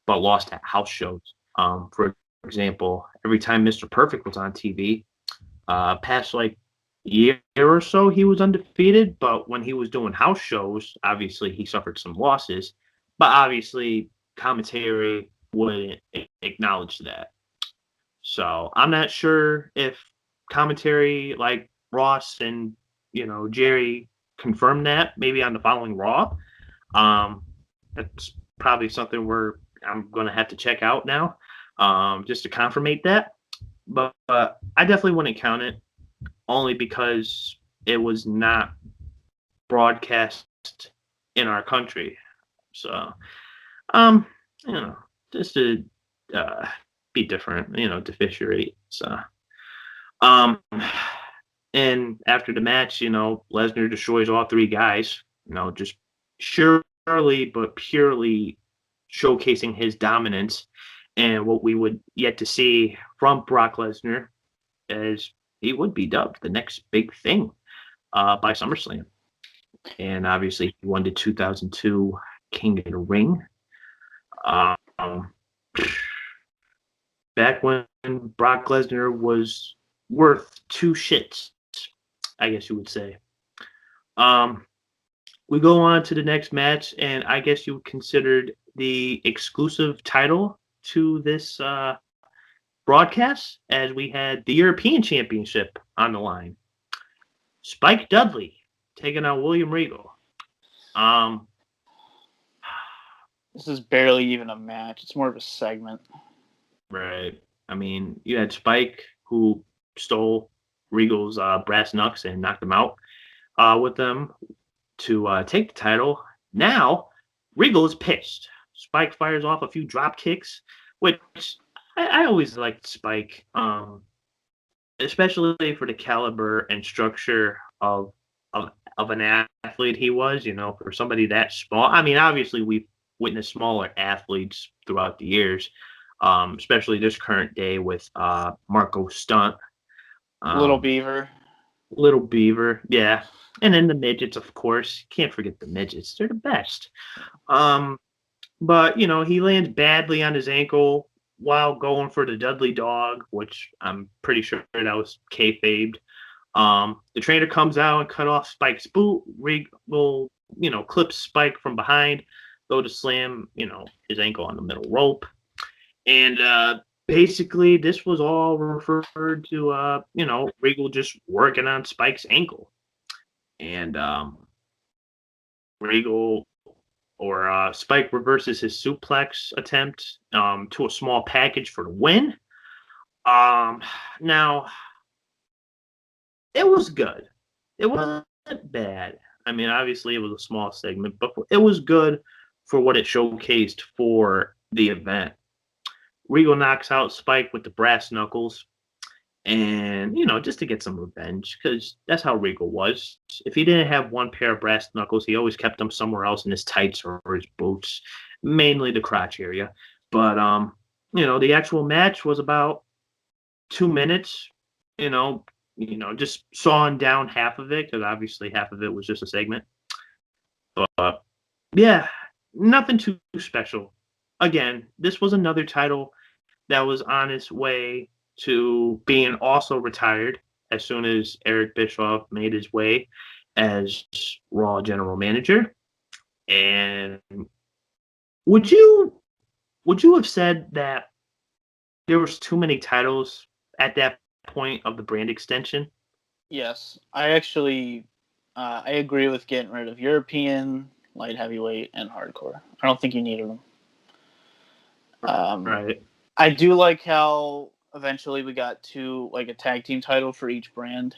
but lost at house shows. For example, every time Mr. Perfect was on TV, past like year or so, he was undefeated. But when he was doing house shows, obviously he suffered some losses. But obviously, commentary wouldn't acknowledge that. So I'm not sure if commentary like Ross and Jerry confirmed that maybe on the following Raw. That's probably something I'm going to have to check out now, just to confirmate that. But I definitely wouldn't count it, only because it was not broadcast in our country. So, just to be different, deficiate. So, and after the match, Lesnar destroys all 3 guys, just surely but purely showcasing his dominance. And what we would yet to see from Brock Lesnar is he would be dubbed the next big thing. by SummerSlam. And obviously, he won the 2002 King of the Ring. Back when Brock Lesnar was worth two shits, I guess you would say. We go on to the next match, and I guess you considered the exclusive title to this broadcast, as we had the European Championship on the line. Spike Dudley taking on William Regal. This is barely even a match. It's more of a segment. Right. I mean, you had Spike, who stole Regal's brass knucks and knocked him out with them to take the title. Now, Regal is pissed. Spike fires off a few drop kicks, which I always liked Spike, especially for the caliber and structure of an athlete he was, for somebody that small. I mean, obviously, we've witnessed smaller athletes throughout the years, especially this current day with Marco Stunt. Little Beaver. Little Beaver, yeah. And then the midgets, of course. Can't forget the midgets. They're the best. But, he lands badly on his ankle while going for the Dudley Dog, which I'm pretty sure that was kayfabed. The trainer comes out and cut off Spike's boot. Regal, clips Spike from behind, go to slam, his ankle on the middle rope. And basically, this was all referred to, Regal just working on Spike's ankle. And Regal or Spike reverses his suplex attempt to a small package for the win. Now, it was good. It wasn't bad. I mean, obviously, it was a small segment, but it was good for what it showcased for the event. Regal knocks out Spike with the brass knuckles, and, just to get some revenge, because that's how Regal was. If he didn't have one pair of brass knuckles, he always kept them somewhere else in his tights or his boots, mainly the crotch area. But, the actual match was about 2 minutes, just sawing down half of it, because obviously half of it was just a segment. But, yeah, nothing too special. Again, this was another title that was on its way to being also retired as soon as Eric Bischoff made his way as Raw general manager. And would you have said that there was too many titles at that point of the brand extension? Yes, I actually I agree with getting rid of European, light heavyweight, and hardcore. I don't think you needed them. Right. I do like how eventually we got a tag team title for each brand.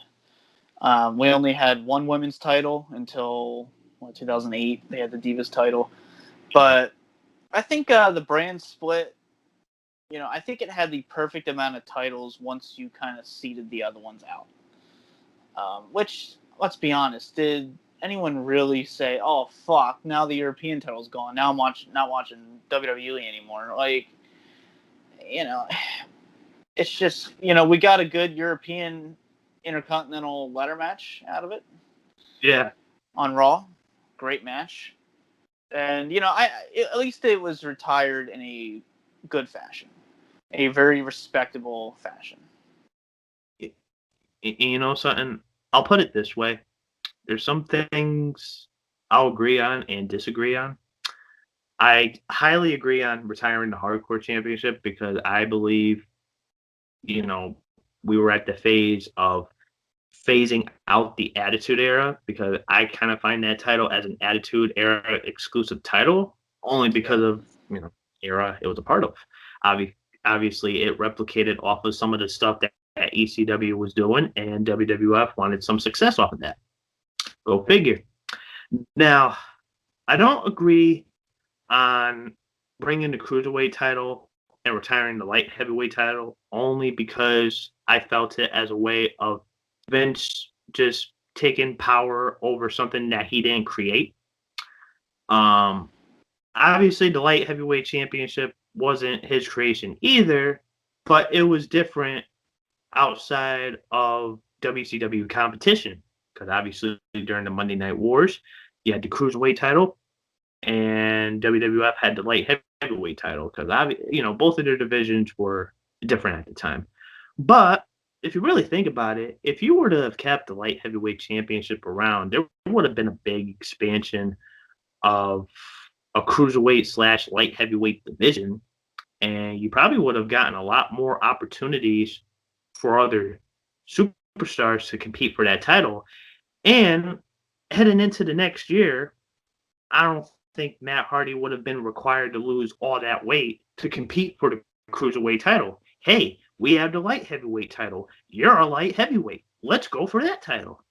We only had one women's title until 2008. They had the Divas title. But I think the brand split, I think it had the perfect amount of titles once you kind of seeded the other ones out. Which, let's be honest, did anyone really say, oh, fuck, now the European title's gone. Now I'm not watching WWE anymore. It's just, we got a good European Intercontinental ladder match out of it. Yeah. On Raw. Great match. And, at least it was retired in a good fashion. A very respectable fashion. Something, I'll put it this way. There's some things I'll agree on and disagree on. I highly agree on retiring the Hardcore Championship because I believe, we were at the phase of phasing out the Attitude Era, because I kind of find that title as an Attitude Era exclusive title only because of, era it was a part of. Obviously, it replicated off of some of the stuff that ECW was doing, and WWF wanted some success off of that. Go figure. Now, I don't agree on bringing the Cruiserweight title and retiring the light heavyweight title only because I felt it as a way of Vince just taking power over something that he didn't create. Obviously, the light heavyweight championship wasn't his creation either, but it was different outside of WCW competition. because obviously during the Monday Night Wars, you had the Cruiserweight title, and WWF had the light heavyweight title because both of their divisions were different at the time. But if you really think about it, if you were to have kept the light heavyweight championship around, there would have been a big expansion of a cruiserweight slash light heavyweight division, and you probably would have gotten a lot more opportunities for other superstars to compete for that title. And heading into the next year, I don't think Matt Hardy would have been required to lose all that weight to compete for the cruiserweight title. Hey, we have the light heavyweight title. You're a light heavyweight. Let's go for that title.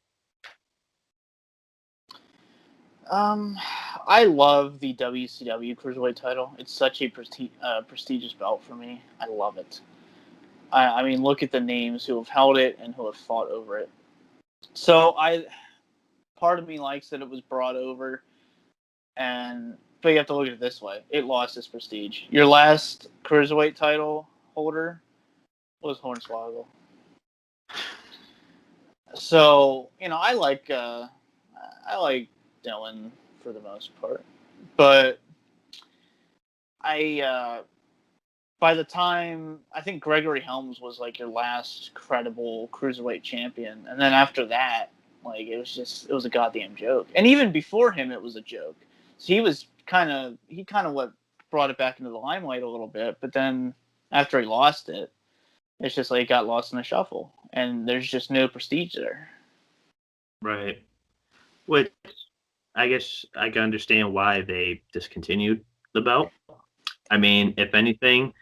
I love the WCW Cruiserweight title. It's such a prestigious belt for me. I love it. I mean, look at the names who have held it and who have fought over it. So part of me likes that it was brought over, but you have to look at it this way: it lost its prestige. Your last Cruiserweight title holder was Hornswoggle. So I like Dylan for the most part, but by the time I think Gregory Helms was like your last credible cruiserweight champion, and then after that, like it was a goddamn joke. And even before him, it was a joke. So he kind of what brought it back into the limelight a little bit. But then after he lost it, it's just like it got lost in the shuffle, and there's just no prestige there. Right. Which I guess I can understand why they discontinued the belt. I mean, if anything,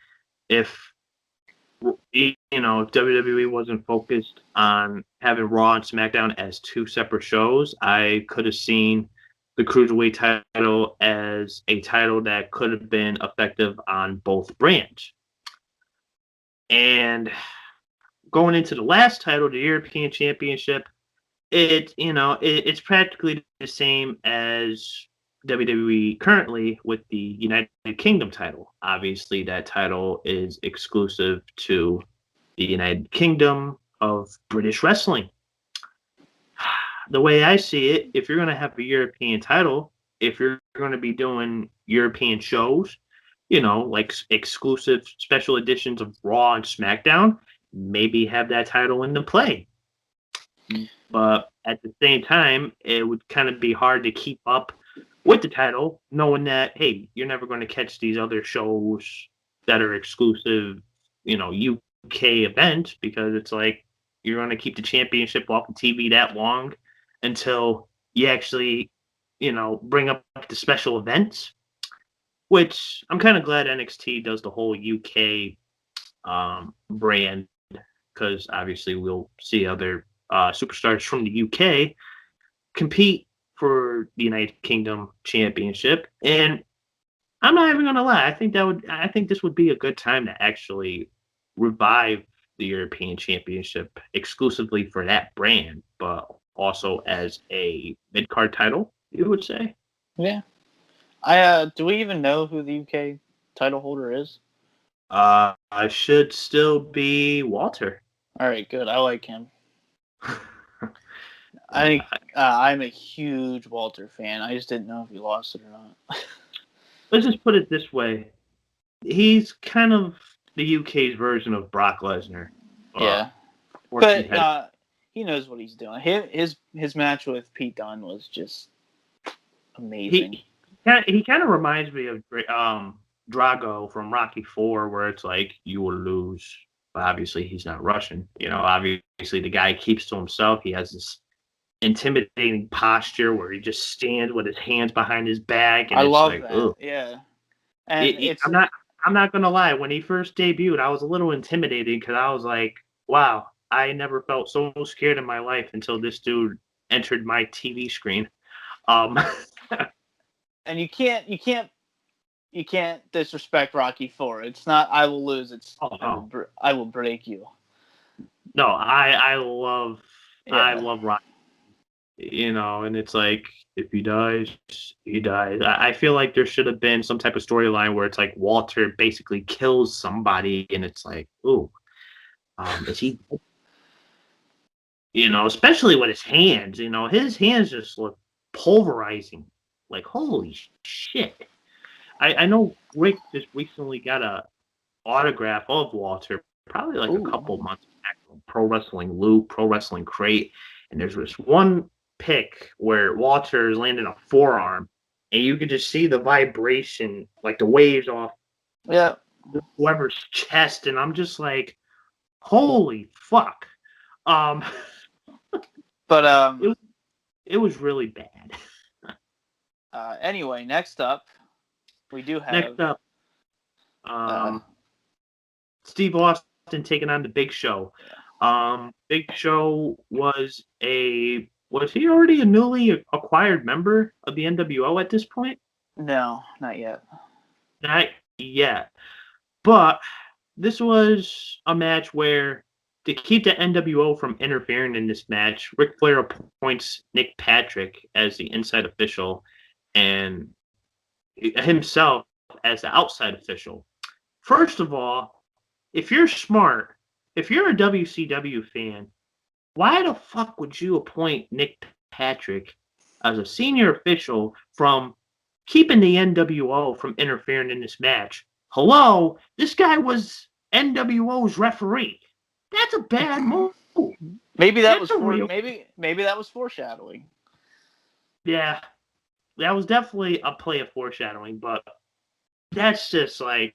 if WWE wasn't focused on having Raw and SmackDown as two separate shows, I could have seen the Cruiserweight title as a title that could have been effective on both brands. And going into the last title, the European Championship, it's practically the same as WWE currently with the United Kingdom title. Obviously, that title is exclusive to the United Kingdom of British wrestling. The way I see it, if you're going to have a European title, if you're going to be doing European shows, like exclusive special editions of Raw and SmackDown, maybe have that title into play. But at the same time, it would kind of be hard to keep up with the title, knowing that, hey, you're never going to catch these other shows that are exclusive, UK events, because it's like you're going to keep the championship off the TV that long until you actually, bring up the special events, which I'm kind of glad NXT does the whole UK brand, because obviously we'll see other superstars from the UK compete for the United Kingdom Championship. And I'm not even gonna lie, I think this would be a good time to actually revive the European Championship exclusively for that brand, but also as a mid-card title, you would say. Yeah. Do we even know who the UK title holder is? I should still be Walter. All right, good. I like him. I think I'm a huge Walter fan. I just didn't know if he lost it or not. Let's just put it this way. He's kind of the UK's version of Brock Lesnar. Yeah. But he knows what he's doing. His match with Pete Dunne was just amazing. He kind of reminds me of Drago from Rocky IV, where it's like, you will lose. But obviously, he's not Russian. Obviously, the guy keeps to himself. He has this intimidating posture where he just stands with his hands behind his back. And I love that. Ugh. Yeah. And I'm not gonna lie. When he first debuted, I was a little intimidated because I was like, "Wow, I never felt so scared in my life until this dude entered my TV screen." And you can't disrespect Rocky IV. It's not I will lose. It's I will break you. No, I love Rocky. And it's like, if he dies, he dies. I feel like there should have been some type of storyline where it's like Walter basically kills somebody, and it's like, ooh, is he? especially with his hands. His hands just look pulverizing. Like, holy shit. I know Rick just recently got a autograph of Walter, probably like a couple months back on Pro Wrestling Loop, Pro Wrestling Crate, and there's this one pic where Walter's landing a forearm, and you can just see the vibration, like the waves off whoever's chest, and I'm just like, holy fuck. But it was really bad. Anyway, next up, we do have Steve Austin taking on the Big Show. Big Show was he already a newly acquired member of the NWO at this point? No, not yet. Not yet. But this was a match where, to keep the NWO from interfering in this match, Ric Flair appoints Nick Patrick as the inside official and himself as the outside official. First of all, if you're smart, if you're a WCW fan, why the fuck would you appoint Nick Patrick as a senior official from keeping the NWO from interfering in this match? Hello, this guy was NWO's referee. That's a bad move. Maybe that was maybe that was foreshadowing. Yeah, that was definitely a play of foreshadowing, but that's just like,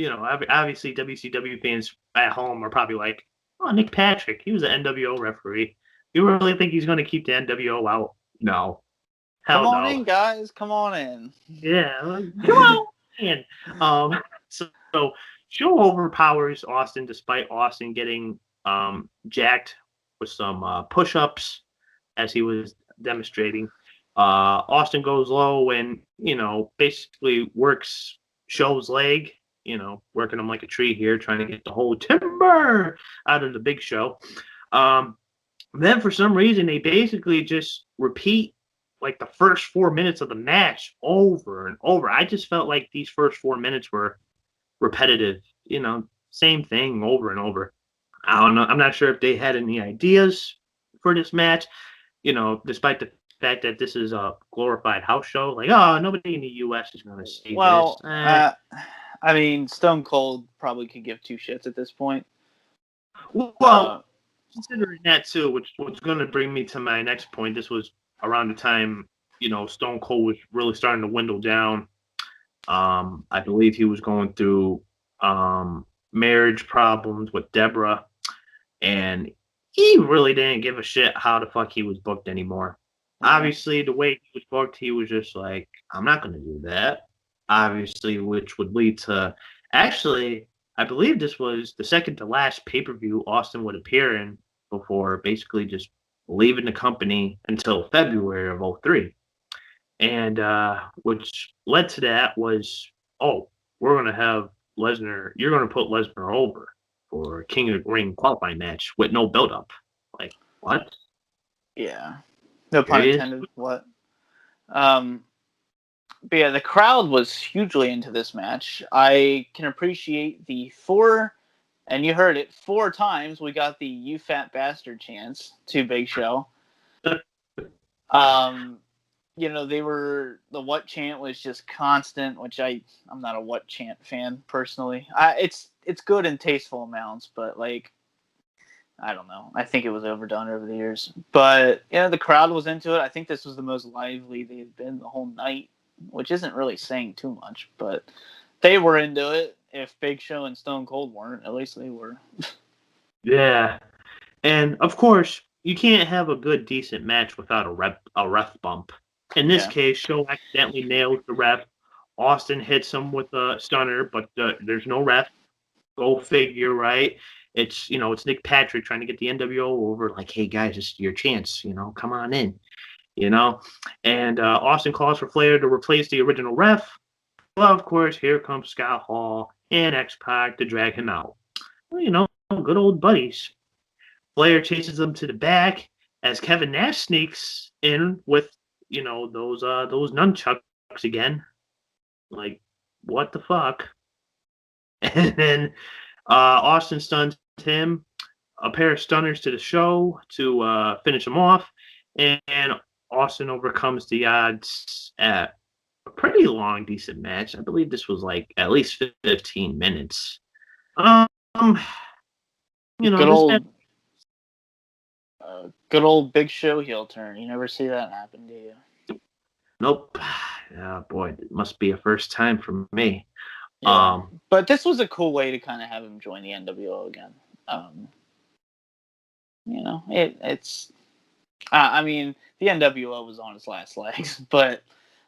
obviously WCW fans at home are probably like, oh, Nick Patrick, he was an NWO referee. You really think he's going to keep the NWO out? No. Hell come on no. in, guys. Come on in. Yeah, come on in. So show overpowers Austin, despite Austin getting jacked with some push-ups as he was demonstrating. Austin goes low and, basically works Show's leg, working him like a tree here, trying to get the whole timber out of the Big Show. Then for some reason, they basically just repeat like the first 4 minutes of the match over and over. I just felt like these first 4 minutes were repetitive, same thing over and over. I don't know. I'm not sure if they had any ideas for this match, despite the fact that this is a glorified house show. Like, oh, nobody in the U.S. is going to see this. I mean, Stone Cold probably could give two shits at this point. Well, considering that too, which was going to bring me to my next point. This was around the time, Stone Cold was really starting to dwindle down. I believe he was going through marriage problems with Deborah, and he really didn't give a shit how the fuck he was booked anymore. Obviously, the way he was booked, he was just like, I'm not going to do that. Obviously, which would lead to, actually, I believe this was the second to last pay-per-view Austin would appear in before basically just leaving the company until February of 2003. And which led to that was, we're going to have Lesnar, you're going to put Lesnar over for a King of the Ring qualifying match with no build-up. Like, what? Yeah. No pun intended. What? But yeah, the crowd was hugely into this match. I can appreciate the 4, and you heard it, 4 times we got the "You Fat Bastard" chants to Big Show. The "What" chant was just constant, which I'm not a "What" chant fan personally. It's good in tasteful amounts, but like, I don't know. I think it was overdone over the years. But yeah, the crowd was into it. I think this was the most lively they had been the whole night, which isn't really saying too much, but they were into it. If Big Show and Stone Cold weren't, at least they were. Yeah. And of course, you can't have a good, decent match without a ref bump. In this case, Show accidentally nails the ref. Austin hits him with a stunner, but there's no ref. Go figure, right? It's Nick Patrick trying to get the NWO over. Like, hey guys, it's your chance. Come on in. And Austin calls for Flair to replace the original ref. Well, of course, here comes Scott Hall and X-Pac to drag him out. Well, good old buddies. Flair chases them to the back as Kevin Nash sneaks in with, those nunchucks again. Like, what the fuck? And then Austin stuns him. a pair of stunners to the show to finish him off, and Austin overcomes the odds at a pretty long, decent match. I believe this was like at least 15 minutes. Um, Good this match, good old Big Show heel turn. You never see that happen, do you? nope. Oh, boy, it must be a first time for me. Yeah. But this was a cool way to kind of have him join the NWO again. It's. I mean, the NWO was on its last legs, but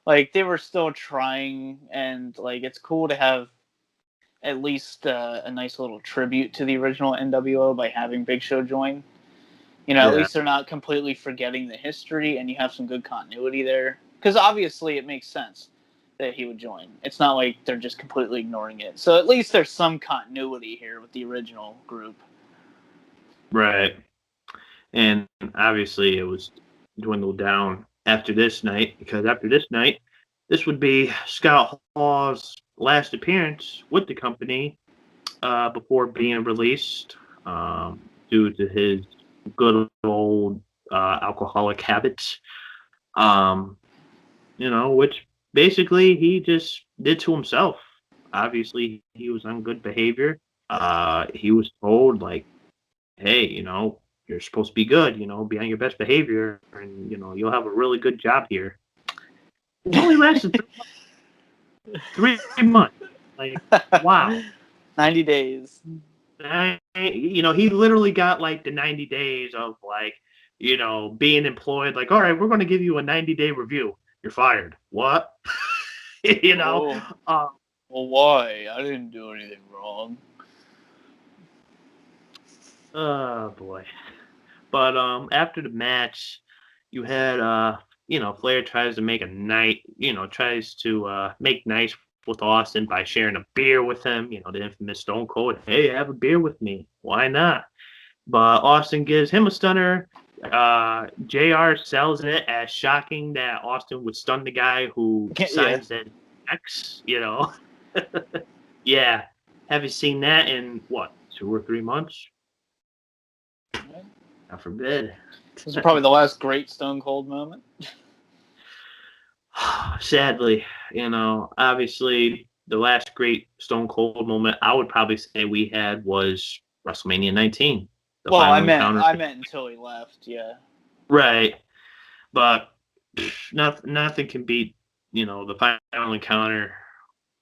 like they were still trying, and like it's cool to have at least a nice little tribute to the original NWO by having Big Show join. At least they're not completely forgetting the history, and you have some good continuity there. Because obviously it makes sense that he would join. It's not like they're just completely ignoring it. So at least there's some continuity here with the original group. Right. And obviously it was dwindled down after this night, because after this night, this would be Scott Hall's last appearance with the company before being released due to his good old alcoholic habits. Which basically he just did to himself. Obviously, he was on good behavior. He was told, like, hey, you're supposed to be good, be on your best behavior, and, you'll have a really good job here. It only lasted 3 months. Like, wow. 90 days. He literally got, like, the 90 days of, like, being employed. Like, all right, we're going to give you a 90-day review. You're fired. What? Well, why? I didn't do anything wrong. Oh, boy. But after the match, you had Flair tries to make make nice with Austin by sharing a beer with him. The infamous Stone Cold. Hey, have a beer with me. Why not? But Austin gives him a stunner. JR sells it as shocking that Austin would stun the guy who signs that X. Yeah. Have you seen that in what, 2 or 3 months? God forbid. This is probably the last great Stone Cold moment. Sadly, obviously the last great Stone Cold moment I would probably say we had was WrestleMania 19. Well, I meant until he left, yeah. Right. But nothing can beat, the final encounter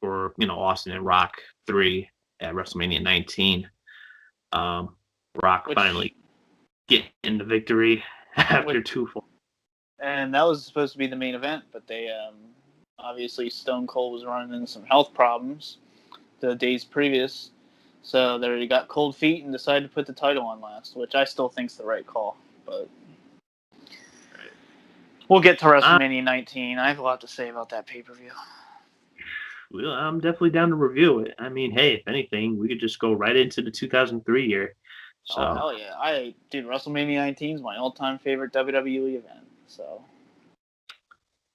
for, Austin and Rock 3 at WrestleMania 19. Rock finally getting the victory after 2 falls. And that was supposed to be the main event, but they obviously Stone Cold was running into some health problems the days previous. So they got cold feet and decided to put the title on last, which I still think's the right call. But we'll get to WrestleMania 19. I have a lot to say about that pay-per-view. Well, I'm definitely down to review it. I mean, hey, if anything, we could just go right into the 2003 year. So. Oh, hell yeah. WrestleMania 19 is my all-time favorite WWE event. So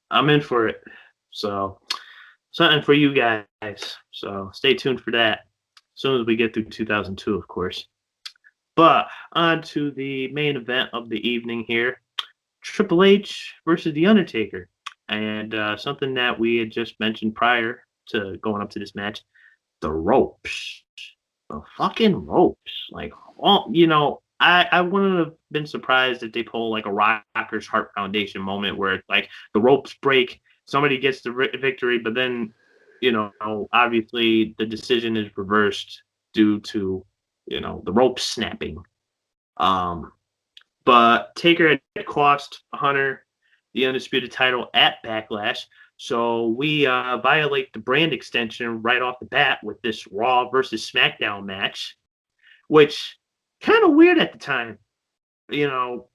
I'm in for it. So something for you guys. So stay tuned for that. As soon as we get through 2002, of course. But on to the main event of the evening here. Triple H versus The Undertaker. And something that we had just mentioned prior to going up to this match, the ropes. The fucking ropes. Like, I wouldn't have been surprised if they pull like a Rocker's Heart Foundation moment where like the ropes break, somebody gets the victory, but then, obviously the decision is reversed due to, the ropes snapping. But Taker had cost Hunter the Undisputed title at Backlash. So we violate the brand extension right off the bat with this Raw versus SmackDown match, which kind of weird at the time.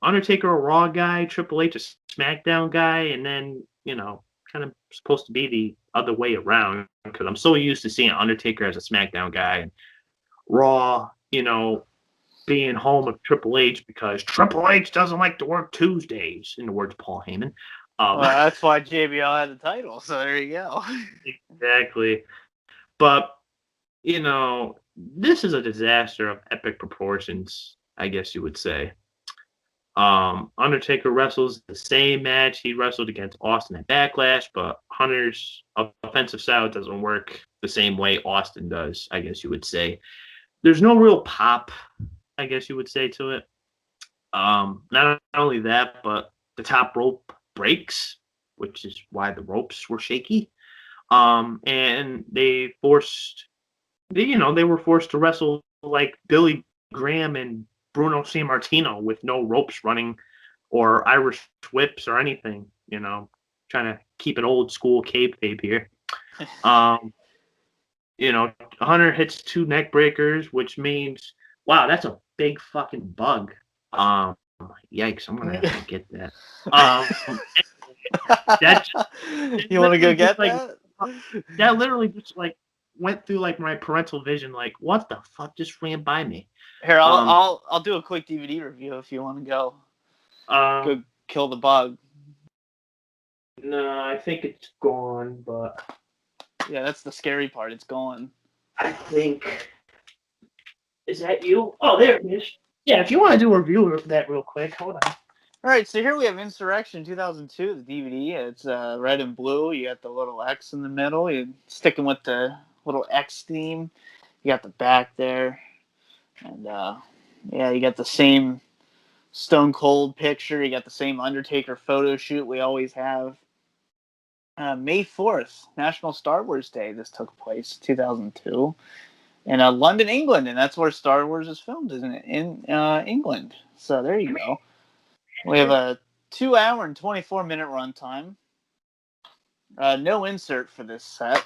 Undertaker a Raw guy, Triple H a SmackDown guy, and then, kind of supposed to be the other way around because I'm so used to seeing Undertaker as a SmackDown guy and Raw, being home of Triple H because Triple H doesn't like to work Tuesdays, in the words of Paul Heyman. Well, that's why JBL had the title, so there you go. Exactly. But, this is a disaster of epic proportions. I guess you would say. Undertaker wrestles the same match he wrestled against Austin at Backlash, but Hunter's offensive style doesn't work the same way Austin does, I guess you would say. There's no real pop, I guess you would say, to it. Not only that, but the top rope breaks, which is why the ropes were shaky. And they were forced to wrestle like Billy Graham and Bruno Sammartino with no ropes running or Irish whips or anything, trying to keep an old school kayfabe here. Hunter hits 2 neck breakers, which means, wow, that's a big fucking bug. Yikes, I'm going to have to get that. You want to go get like, that? That literally just went through my parental vision. Like, what the fuck just ran by me? Here, I'll do a quick DVD review if you want to go. Go kill the bug. No, I think it's gone, but yeah, that's the scary part. It's gone. I think. Is that you? Oh, there it is. Yeah, if you want to do a review of that real quick, hold on. All right, so here we have Insurrextion 2002, the DVD. It's red and blue. You got the little X in the middle. You're sticking with the little X theme. You got the back there. And, you got the same Stone Cold picture. You got the same Undertaker photo shoot we always have. May 4th, National Star Wars Day. This took place, 2002. In London, England. And that's where Star Wars is filmed, isn't it? In England. So there you go. We have a 2-hour and 24-minute runtime. No insert for this set.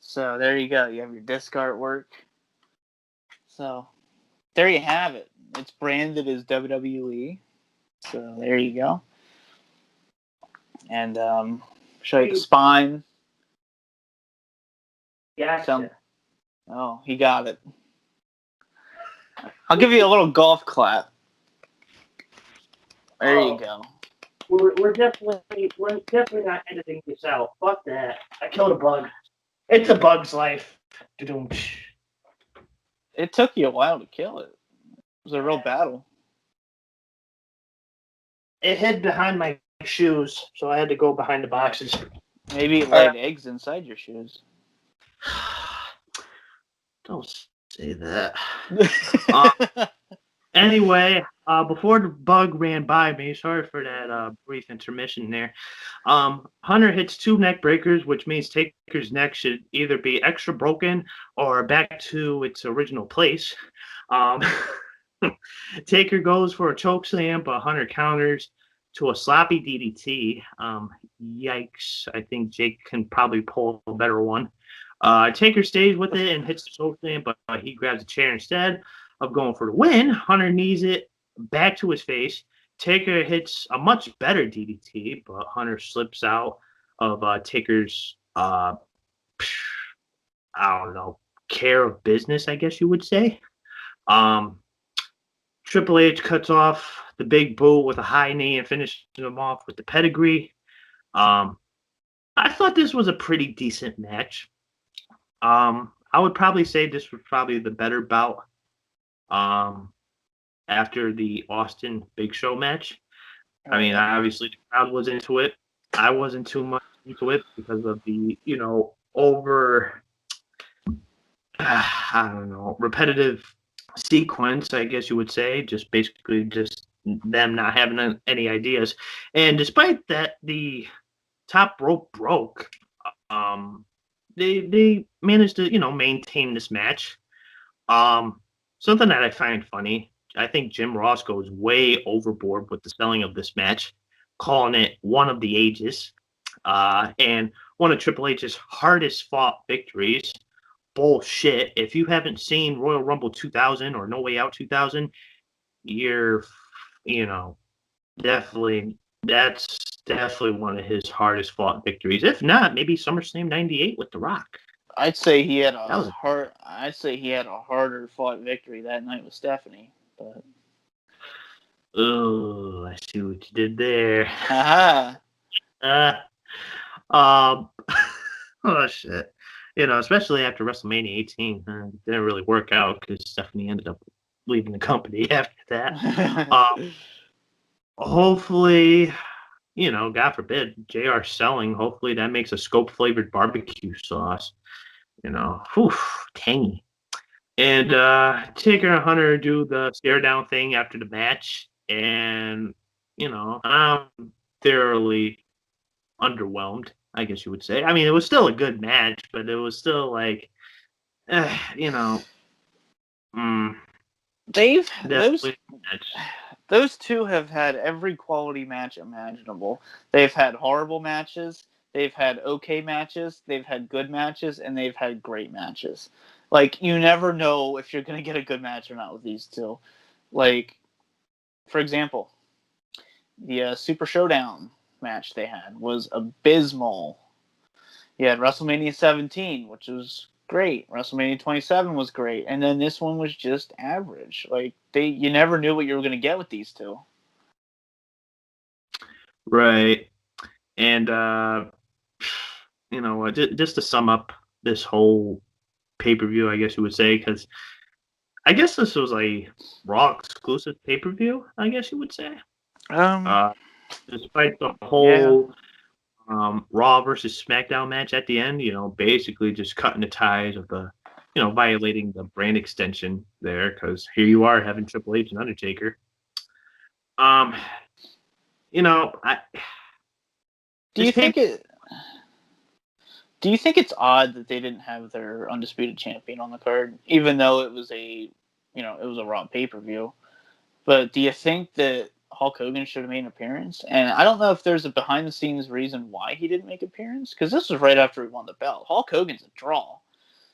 So there you go. You have your disc artwork. So there you have it. It's branded as WWE. So there you go. And show you the spine. Yeah. Oh, he got it. I'll give you a little golf clap. There you go. We're definitely not editing this out. Fuck that. I killed a bug. It's a bug's life. It took you a while to kill it. It was a real battle. It hid behind my shoes, so I had to go behind the boxes. Maybe it laid eggs inside your shoes. Don't say that. Anyway, before the bug ran by me, sorry for that brief intermission there. Hunter hits 2 neck breakers, which means Taker's neck should either be extra broken or back to its original place. Taker goes for a chokeslam, but Hunter counters to a sloppy DDT. Yikes. I think Jake can probably pull a better one. Taker stays with it and hits the chokeslam, but he grabs a chair instead of going for the win. Hunter knees it back to his face. Taker hits a much better DDT, but Hunter slips out of Taker's, I don't know, care of business, I guess you would say. Triple H cuts off the big boot with a high knee and finishes him off with the pedigree. I thought this was a pretty decent match. I would probably say this was probably the better bout after the Austin Big Show match. I mean, obviously the crowd was into it. I wasn't too much into it because of the, repetitive sequence, I guess you would say, just basically just them not having any ideas. And despite that, the top rope broke. They managed to, maintain this match. Something that I find funny, I think Jim Ross goes way overboard with the selling of this match, calling it one of the ages, and one of Triple H's hardest fought victories. Bullshit. If you haven't seen Royal Rumble 2000 or No Way Out 2000, you're, that's definitely one of his hardest fought victories. If not, maybe SummerSlam '98 with The Rock. I'd say he had a harder fought victory that night with Stephanie. But oh, I see what you did there. Haha. Oh shit. Especially after WrestleMania 18, it didn't really work out because Stephanie ended up leaving the company after that. Hopefully, God forbid, JR selling. Hopefully that makes a scope flavored barbecue sauce. Whew, tangy. And Taker and Hunter do the stare down thing after the match, and I'm thoroughly underwhelmed, I guess you would say. I mean, it was still a good match, but it was still like, eh, you know, mm, They've definitely those two have had every quality match imaginable. They've had horrible matches, they've had okay matches, they've had good matches, and they've had great matches. Like, you never know if you're going to get a good match or not with these two. Like, for example, the Super Showdown match they had was abysmal. You had WrestleMania 17, which was great. WrestleMania 27 was great, and then this one was just average. Like, you never knew what you were going to get with these two. right. And just to sum up this whole pay-per-view, I guess you would say, because I guess this was a Raw exclusive pay-per-view, I guess you would say. Despite the whole Raw versus SmackDown match at the end, basically just cutting the ties of the, violating the brand extension there, because here you are having Triple H and Undertaker. I Do you think it's odd that they didn't have their undisputed champion on the card, even though it was a Raw pay-per-view? But do you think that Hulk Hogan should have made an appearance? And I don't know if there's a behind-the-scenes reason why he didn't make an appearance, because this was right after he won the belt. Hulk Hogan's a draw.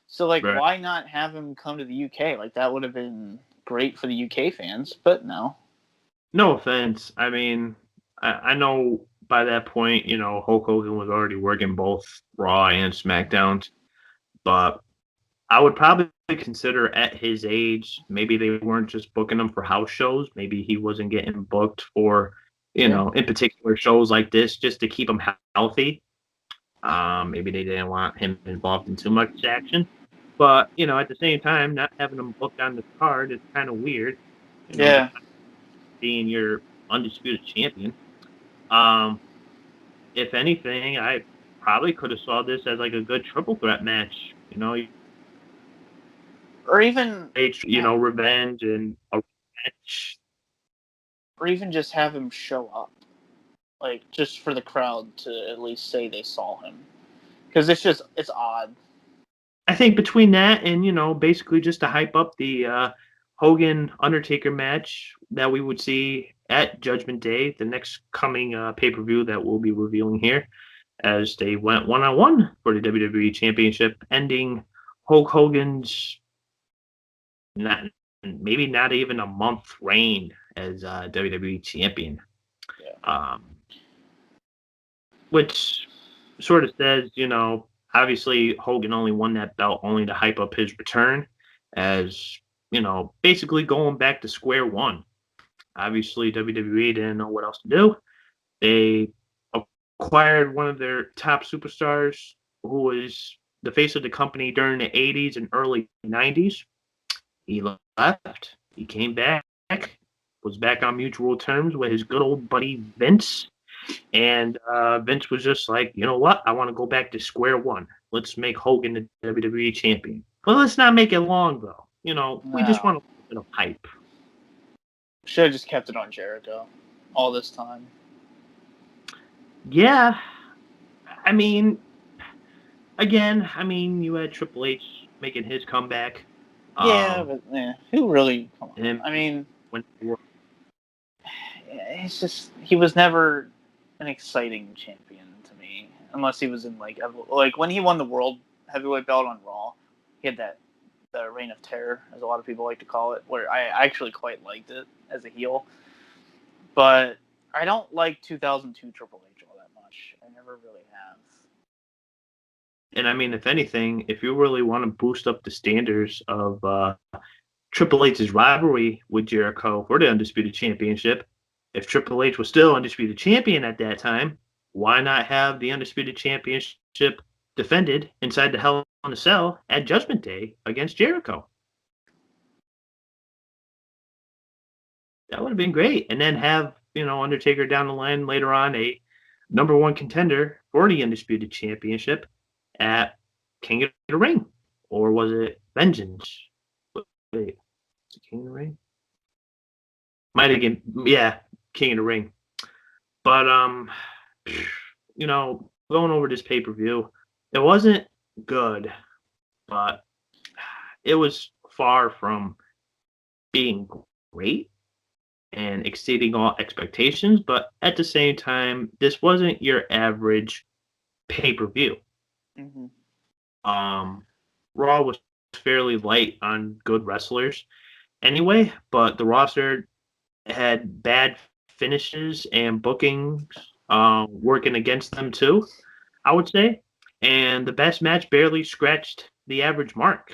So, like, right. Why not have him come to the UK? Like, that would have been great for the UK fans, but no. No offense. I mean, I know by that point, Hulk Hogan was already working both Raw and SmackDowns, but I would probably consider at his age, maybe they weren't just booking him for house shows. Maybe he wasn't getting booked for, in particular shows like this just to keep him healthy. Maybe they didn't want him involved in too much action. But, at the same time, not having him booked on the card is kind of weird. Being your undisputed champion. If anything, I probably could have saw this as like a good triple threat match. Or even revenge and a match. Or even just have him show up. Like, just for the crowd to at least say they saw him. Because it's odd. I think between that and, basically just to hype up the Hogan-Undertaker match that we would see at Judgment Day, the next coming pay-per-view that we'll be revealing here, as they went one-on-one for the WWE Championship, ending Hulk Hogan's maybe not even a month reign as WWE Champion. Yeah. Which sort of says, obviously Hogan only won that belt only to hype up his return as, basically going back to square one. Obviously, WWE didn't know what else to do. They acquired one of their top superstars who was the face of the company during the 80s and early 90s. He left. He came back, was back on mutual terms with his good old buddy Vince. And Vince was just like, you know what? I want to go back to square one. Let's make Hogan the WWE champion. But let's not make it long, though. We just want a little bit of hype. Should have just kept it on Jericho all this time. Yeah. I mean, again, you had Triple H making his comeback. But who really? It's just, he was never an exciting champion to me, unless he was in like when he won the World Heavyweight belt on Raw. He had the Reign of Terror, as a lot of people like to call it, where I actually quite liked it as a heel. But I don't like 2002 Triple H all that much. I never really have. And if anything, if you really want to boost up the standards of Triple H's rivalry with Jericho for the Undisputed Championship, if Triple H was still Undisputed Champion at that time, why not have the Undisputed Championship defended inside the Hell in a Cell at Judgment Day against Jericho? That would have been great. And then have, Undertaker down the line later on a number one contender for the Undisputed Championship at King of the Ring. Or was it Vengeance? Wait, is it King of the Ring? Might have been, yeah, King of the Ring. But, going over this pay-per-view, it wasn't good, but it was far from being great and exceeding all expectations, but at the same time, this wasn't your average pay-per-view. Mm-hmm. Raw was fairly light on good wrestlers anyway, but the roster had bad finishes and bookings working against them too, I would say. And the best match barely scratched the average mark,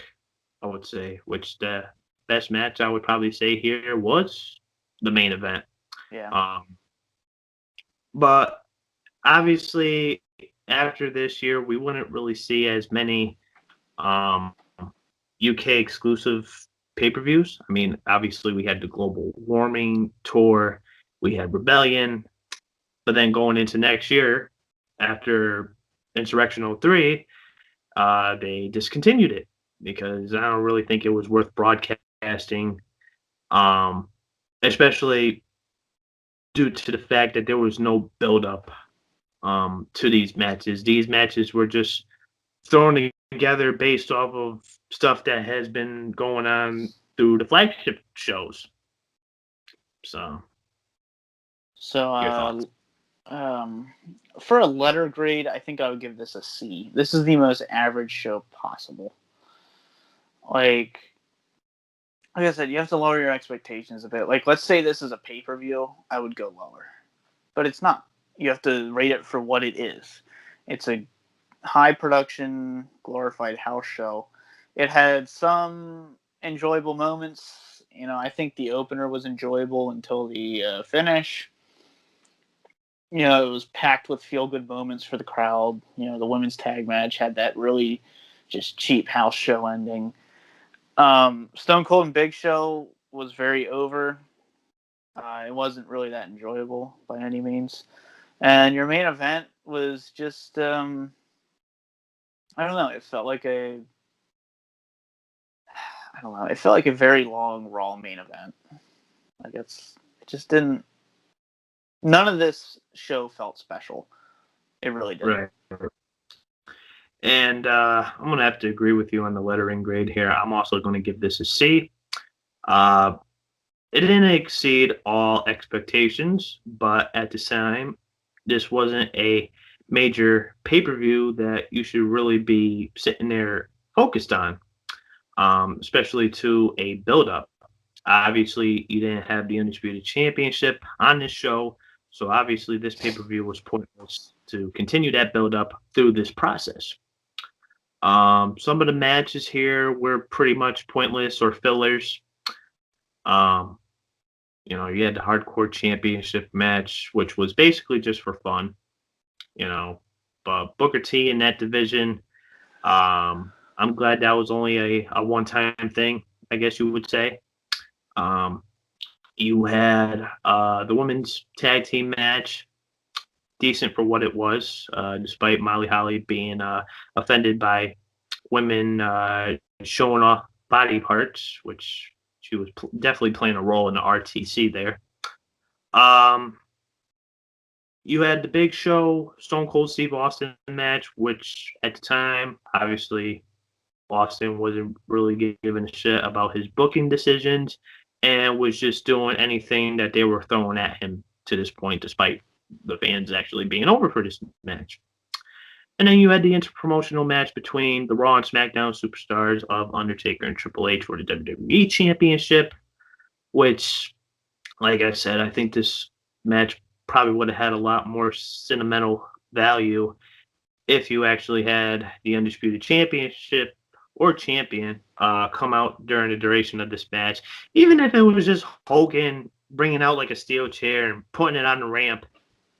I would say, which the best match I would probably say here was the main event. Yeah. But obviously, after this year, we wouldn't really see as many UK exclusive pay-per-views. I mean, obviously, we had the global warming tour, we had Rebellion, but then going into next year, after Insurrextion 03, they discontinued it because I don't really think it was worth broadcasting, especially due to the fact that there was no build-up to these matches. These matches were just thrown together based off of stuff that has been going on through the flagship shows. So your thoughts? For a letter grade, I think I would give this a C. This is the most average show possible. Like I said, you have to lower your expectations a bit. Like, let's say this is a pay-per-view, I would go lower. But it's not. You have to rate it for what it is. It's a high-production, glorified house show. It had some enjoyable moments. I think the opener was enjoyable until the finish. It was packed with feel-good moments for the crowd. The women's tag match had that really just cheap house show ending. Stone Cold and Big Show was very over. It wasn't really that enjoyable by any means. And your main event was just, I don't know. It felt like it felt like a very long Raw main event. It just didn't. None of this show felt special. It really didn't. Right. And I'm going to have to agree with you on the lettering grade here. I'm also going to give this a C. It didn't exceed all expectations, but at the time, this wasn't a major pay-per-view that you should really be sitting there focused on, especially to a build-up. Obviously, you didn't have the Undisputed Championship on this show, so obviously this pay-per-view was pointless to continue that build-up through this process. Some of the matches here were pretty much pointless or fillers. You had the Hardcore Championship match, which was basically just for fun. But Booker T in that division, I'm glad that was only a one-time thing, I guess you would say. You had the women's tag team match, decent for what it was, despite Molly Holly being offended by women showing off body parts, which she was definitely playing a role in the RTC there. You had the Big Show, Stone Cold Steve Austin match, which at the time, obviously, Austin wasn't really giving a shit about his booking decisions and was just doing anything that they were throwing at him to this point, despite the fans actually being over for this match. And then you had the interpromotional match between the Raw and SmackDown superstars of Undertaker and Triple H for the WWE Championship, which, like I said, I think this match probably would have had a lot more sentimental value if you actually had the Undisputed Championship or champion come out during the duration of this match. Even if it was just Hogan bringing out like a steel chair and putting it on the ramp,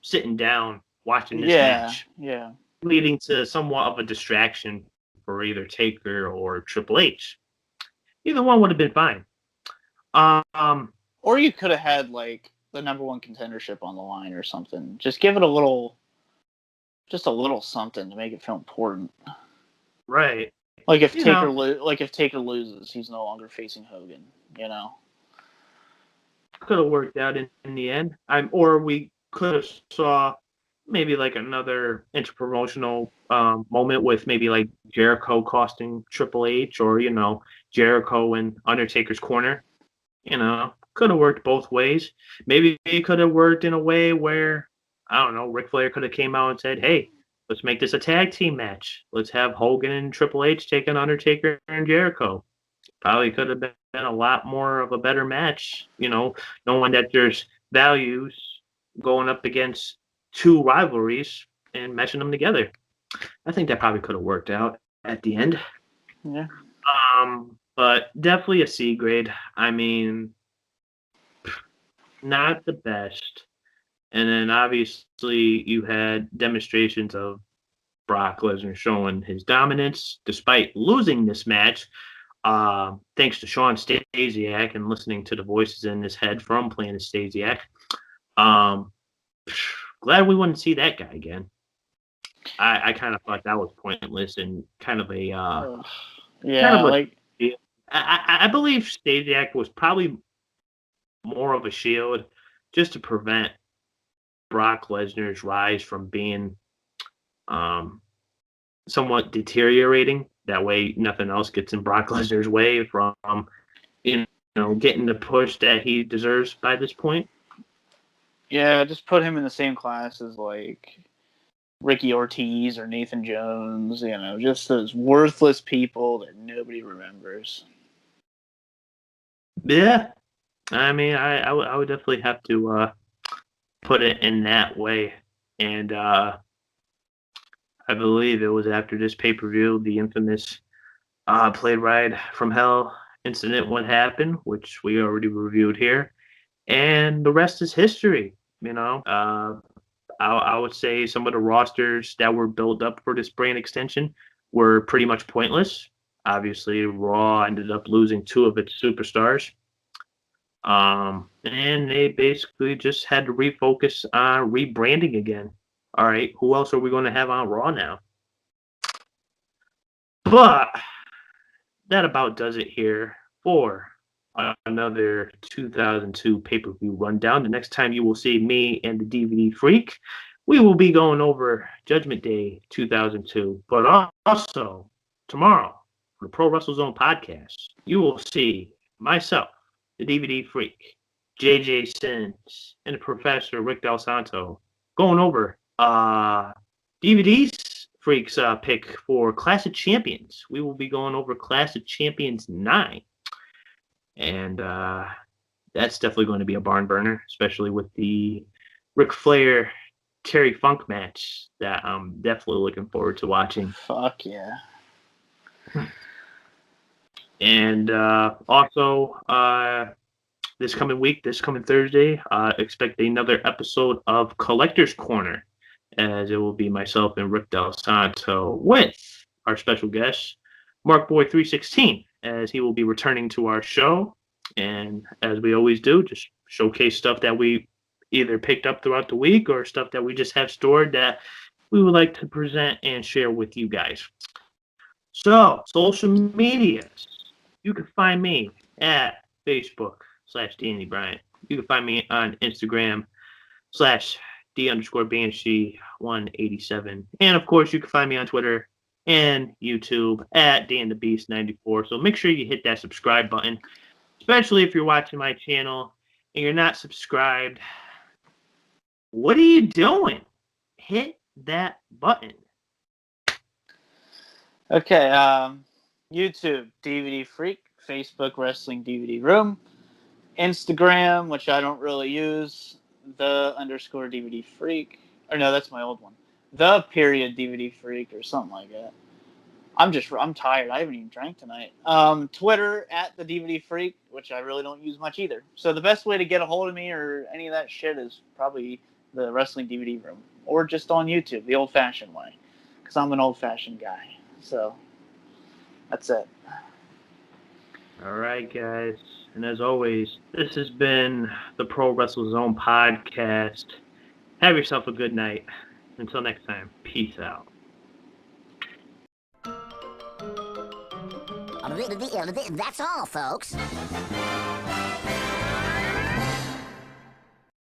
sitting down, watching this match. Yeah. Leading to somewhat of a distraction for either Taker or Triple H. Either one would have been fine. Or you could have had like the number one contendership on the line or something. Just give it a little something to make it feel important. Right. Like if Taker loses, he's no longer facing Hogan. Could have worked out in the end. Or we could have saw maybe like another interpromotional moment with maybe like Jericho costing Triple H, or Jericho in Undertaker's corner. Could have worked both ways. Maybe it could have worked in a way where, I don't know, Ric Flair could have came out and said, "Hey, let's make this a tag team match. Let's have Hogan and Triple H take on Undertaker and Jericho." Probably could have been a lot more of a better match, knowing that there's values going up against two rivalries and meshing them together. I think that probably could have worked out at the end. Yeah. But definitely a C grade. I mean, not the best. And then obviously you had demonstrations of Brock Lesnar showing his dominance despite losing this match. Thanks to Sean Stasiak and listening to the voices in his head from Planet Stasiak. Glad we wouldn't see that guy again. I kind of thought that was pointless and kind of a I believe Stasiak was probably more of a shield just to prevent Brock Lesnar's rise from being somewhat deteriorating. That way, nothing else gets in Brock Lesnar's way from, getting the push that he deserves by this point. Yeah, just put him in the same class as like Ricky Ortiz or Nathan Jones. Just those worthless people that nobody remembers. Yeah, I mean, I would definitely have to put it in that way, and I believe it was after this pay-per-view, the infamous Plane Ride from Hell incident would happen, which we already reviewed here. And the rest is history, I would say some of the rosters that were built up for this brand extension were pretty much pointless. Obviously, Raw ended up losing two of its superstars. And they basically just had to refocus on rebranding again. All right, who else are we going to have on Raw now? But that about does it here for another 2002 pay-per-view rundown. The next time you will see me and the DVD Freak, we will be going over Judgment Day 2002. But also, tomorrow, for the Pro WrestleZone podcast, you will see myself, the DVD Freak, JJ Sins, and the Professor Rick Del Santo going over DVDs Freaks pick for Clash of Champions. We will be going over Clash of Champions 9. And that's definitely going to be a barn burner, especially with the Ric Flair Terry Funk match that I'm definitely looking forward to watching. Fuck yeah. And also, this coming Thursday, expect another episode of Collector's Corner, as it will be myself and Rick Del Santo with our special guest, Mark Boy 316, as he will be returning to our show. And as we always do, just showcase stuff that we either picked up throughout the week or stuff that we just have stored that we would like to present and share with you guys. So, social media. You can find me at Facebook/Danny Bryant. You can find me on Instagram /D_Banshee187. And of course, you can find me on Twitter and YouTube at DanTheBeast94. So make sure you hit that subscribe button, especially if you're watching my channel and you're not subscribed. What are you doing? Hit that button. Okay, YouTube, DVD Freak, Facebook, Wrestling DVD Room, Instagram, which I don't really use, _DVD Freak. Or no, that's my old one. _DVD Freak or something like that. I'm tired. I haven't even drank tonight. Twitter at the DVD Freak, which I really don't use much either. So the best way to get a hold of me or any of that shit is probably the Wrestling DVD Room. Or just on YouTube, the old-fashioned way. Because I'm an old-fashioned guy. So, that's it. All right, guys. And as always, this has been the Pro Wrestle Zone podcast. Have yourself a good night. Until next time, peace out. That's all, folks.